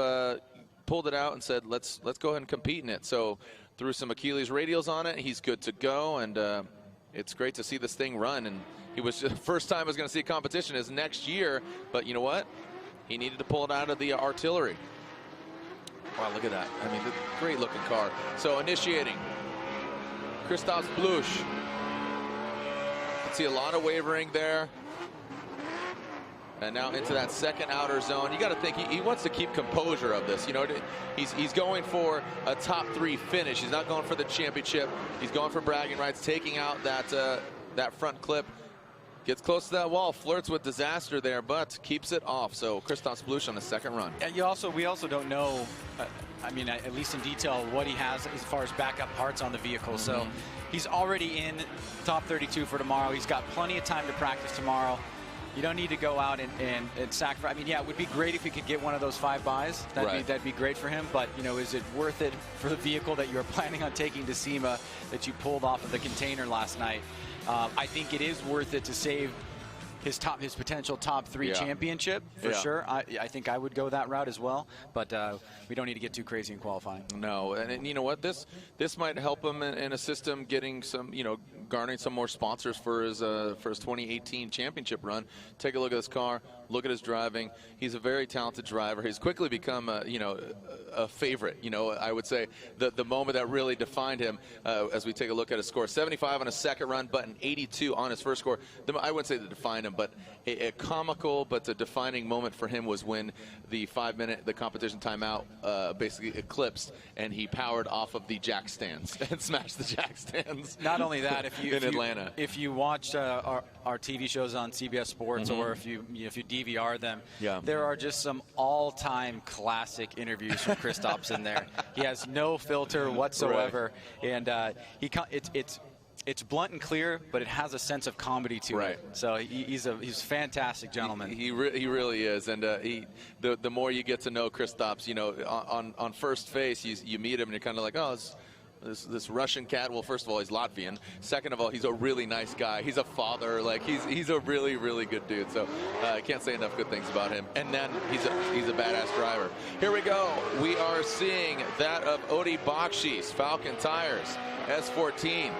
and said, let's go ahead and compete in it. So threw some Achilles radials on it. He's good to go, and it's great to see this thing run. And he was the first time I was going to see competition is next year, but you know what? He needed to pull it out of the artillery. Wow, look at that. I mean, great looking car. So initiating, Christoph Bluch. You can see a lot of wavering there. And now into that second outer zone. You got to think he wants to keep composure of this. He's going for a top 3 finish. He's not going for the championship. He's going for bragging rights, taking out that front clip. Gets close to that wall, flirts with disaster there, but keeps it off. So Christoph Bluch on the second run. And we also don't know, at least in detail, what he has as far as backup parts on the vehicle. So he's already in top 32 for tomorrow. He's got plenty of time to practice tomorrow. You don't need to go out and sacrifice. It would be great if he could get one of those 5 buys. That'd be great for him. But is it worth it for the vehicle that you're planning on taking to SEMA that you pulled off of the container last night? I think it is worth it to save his potential top 3 championship for sure. I think I would go that route as well, but we don't need to get too crazy in qualifying. No, and you know what? This might help him and assist him getting some, garnering some more sponsors for his 2018 championship run. Take a look at this car. Look at his driving. He's a very talented driver. He's quickly become, a favorite. I would say the moment that really defined him, as we take a look at his score, 75 on his second run, but an 82 on his first score. I wouldn't say that defined him, but a comical but a defining moment for him was when the 5-minute competition timeout basically eclipsed, and he powered off of the jack stands and smashed the jack stands. Not only that, Atlanta. If you watched our TV shows on CBS Sports, or if you DVR them, there are just some all-time classic interviews from Kristaps in there. He has no filter whatsoever, and it's blunt and clear, but it has a sense of comedy to it. So he's a fantastic gentleman. He really is, and the more you get to know Kristaps, on first face you meet him and you're kind of like, oh, this Russian cat. Well, first of all, he's Latvian. Second of all, he's a really nice guy. He's a father. Like he's a really, really good dude. So I can't say enough good things about him. And then he's a badass driver. Here we go. We are seeing that of Odi Bakshis, Falcon Tires, S14.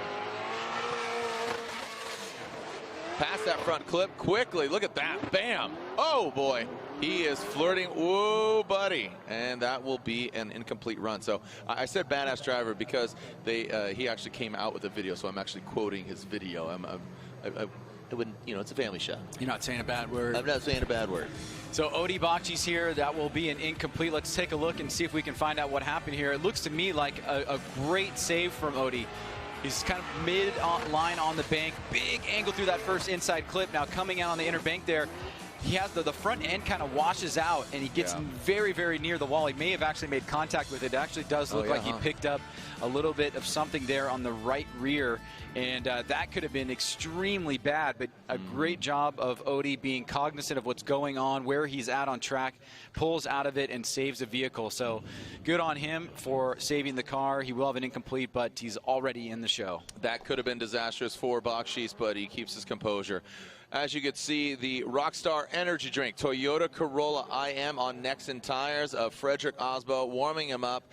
Past that front clip quickly. Look at that. Bam. Oh, boy. He is flirting. Whoa, buddy. And that will be an incomplete run. So I said badass driver because he actually came out with a video. So I'm actually quoting his video. I wouldn't, it's a family show. You're not saying a bad word. I'm not saying a bad word. So Odi Bakshis here. That will be an incomplete. Let's take a look and see if we can find out what happened here. It looks to me like a great save from Odi. He's kind of mid-line on the bank. Big angle through that first inside clip. Now coming out on the inner bank there, he has the front end kind of washes out, and he gets very, very near the wall. He may have actually made contact with it. It actually does look like he picked up a little bit of something there on the right rear, and that could have been extremely bad, but a great job of Odi being cognizant of what's going on, where he's at on track, pulls out of it and saves the vehicle. So good on him for saving the car. He will have an incomplete, but he's already in the show. That could have been disastrous for Bakshis, but he keeps his composure. As you can see, the Rockstar Energy Drink, Toyota Corolla IM on Nexen tires of Frederick Osbo, warming him up.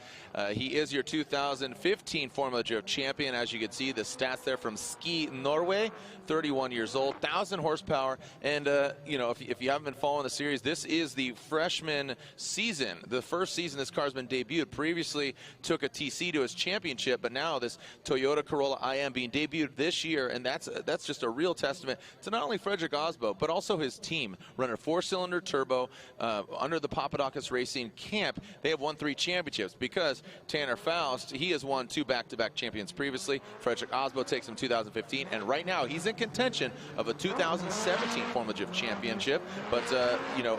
He is your 2015 Formula Drift champion. As you can see, the stats there from Ski Norway, 31 years old, 1,000 horsepower. And, if you haven't been following the series, this is the freshman season, the first season this car's been debuted. Previously took a TC to his championship, but now this Toyota Corolla IM being debuted this year, and that's just a real testament to not only Frederick Osbo, but also his team, running a 4-cylinder turbo under the Papadakis Racing camp. They have won 3 championships because Tanner Faust, he has won 2 back-to-back champions previously. Frederick Osbo takes him 2015, and right now he's in contention of a 2017 Formula Drift championship. But,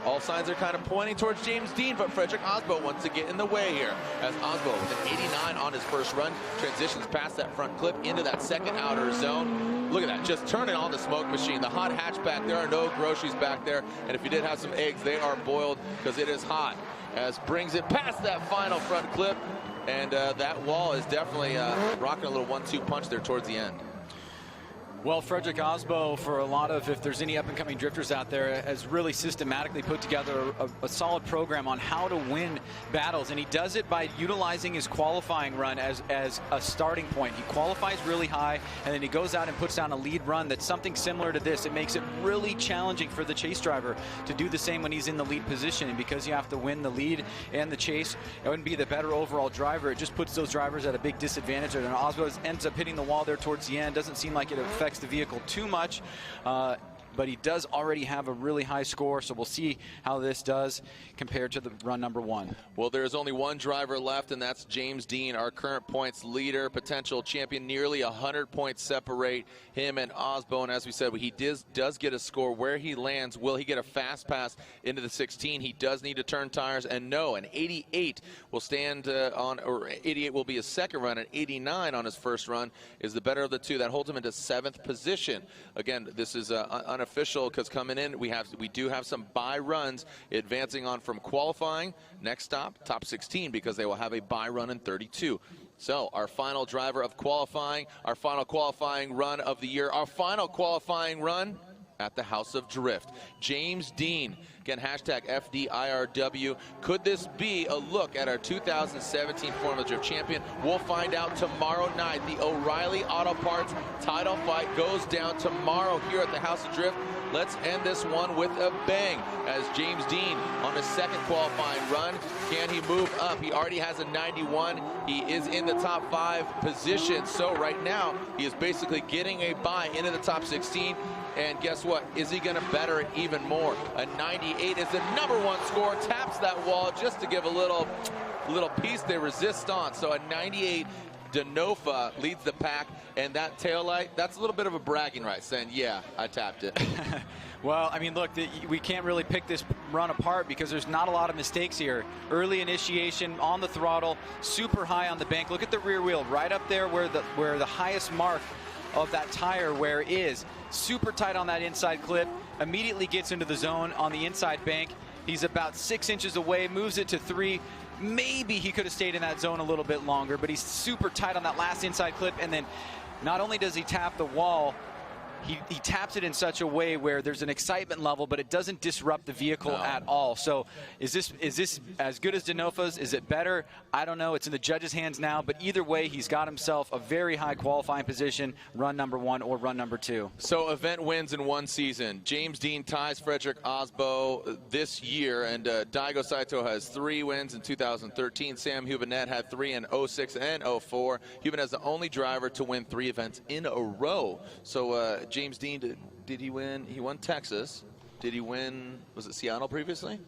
all signs are kind of pointing towards James Dean, but Frederick Osbo wants to get in the way here, as Osbo with an 89 on his first run transitions past that front clip into that second outer zone. Look at that, just turning on the smoke machine. The hot hatchback, there are no groceries back there, and if you did have some eggs, they are boiled because it is hot. As brings it past that final front clip, and that wall is definitely rocking a little 1-2 punch there towards the end. Well, Frederick Osbo, for a lot of, if there's any up-and-coming drifters out there, has really systematically put together a solid program on how to win battles, and he does it by utilizing his qualifying run as a starting point. He qualifies really high, and then he goes out and puts down a lead run that's something similar to this. It makes it really challenging for the chase driver to do the same when he's in the lead position, and because you have to win the lead and the chase and be the better overall driver, it just puts those drivers at a big disadvantage, and Osbo ends up hitting the wall there towards the end. Doesn't seem like it affects the vehicle too much, but he does already have a really high score, so we'll see how this does compared to the run number 1. Well, there's only one driver left, and that's James Dean, our current points leader, potential champion. Nearly 100 points separate him and Osbo, and as we said, he does get a score. Where he lands, will he get a fast pass into the 16? He does need to turn tires, and no, an 88 will stand on, or 88 will be his second run, and 89 on his first run is the better of the two. That holds him into 7th position. Again, this is unofficial because coming in, we do have some bye runs advancing on from qualifying. Next stop, top 16, because they will have a bye run in 32. So our final driver of qualifying, our final qualifying run of the year, our final qualifying run at the House of Drift. James Dean, again, hashtag FDIRW. Could this be a look at our 2017 Formula Drift champion? We'll find out tomorrow night. The O'Reilly Auto Parts title fight goes down tomorrow here at the House of Drift. Let's end this one with a bang as James Dean on his second qualifying run. Can he move up? He already has a 91. He is in the top 5 position. So right now, he is basically getting a bye into the top 16. And guess what? Is he going to better it even more? A 98 is the #1 score. Taps that wall just to give a little piece de resistance. So a 98. Denofa leads the pack, and that taillight, that's a little bit of a bragging right, saying, yeah, I tapped it. Well, I mean, look, we can't really pick this run apart because there's not a lot of mistakes here. Early initiation on the throttle, super high on the bank. Look at the rear wheel right up there where the highest mark of that tire wear is. Super tight on that inside clip, immediately gets into the zone on the inside bank. He's about 6 inches away, moves it to 3. Maybe he could have stayed in that zone a little bit longer, but he's super tight on that last inside clip. And then not only does he tap the wall, he taps it in such a way where there's an excitement level, but it doesn't disrupt the vehicle at all. So is this as good as Denofa's? Is it better? I don't know. It's in the judge's hands now, but either way, he's got himself a very high qualifying position, run #1 or run #2. So event wins in one season. James Dean ties Frederick Osbo this year, and Daigo Saito has 3 wins in 2013. Sam Hubinet had 3 in 06 and 04. Hubinet is the only driver to win 3 events in a row. So James Dean, did he win? He won Texas. Did he win, was it Seattle previously?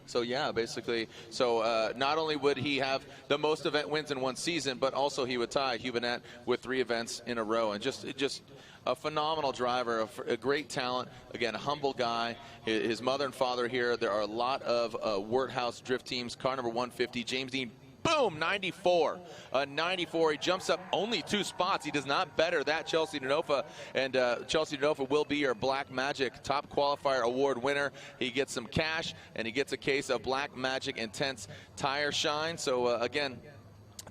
So yeah, basically, so not only would he have the most event wins in one season, but also he would tie Hubinet with 3 events in a row. And just a phenomenal driver, a great talent. Again, a humble guy. His mother and father here. There are a lot of Wirthouse drift teams. Car number 150, James Dean. Boom, 94. 94. He jumps up only 2 spots. He does not better that Chelsea Denofa. And Chelsea Denofa will be your Black Magic Top Qualifier Award winner. He gets some cash, and he gets a case of Black Magic Intense Tire Shine. So, again,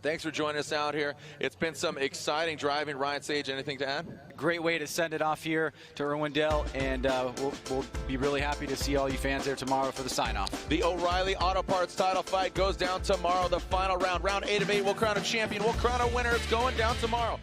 thanks for joining us out here. It's been some exciting driving. Ryan Sage, anything to add? Great way to send it off here to Irwindale, and we'll be really happy to see all you fans there tomorrow for the sign-off. The O'Reilly Auto Parts title fight goes down tomorrow, the final round. Round 8 of 8, we'll crown a champion. We'll crown a winner. It's going down tomorrow.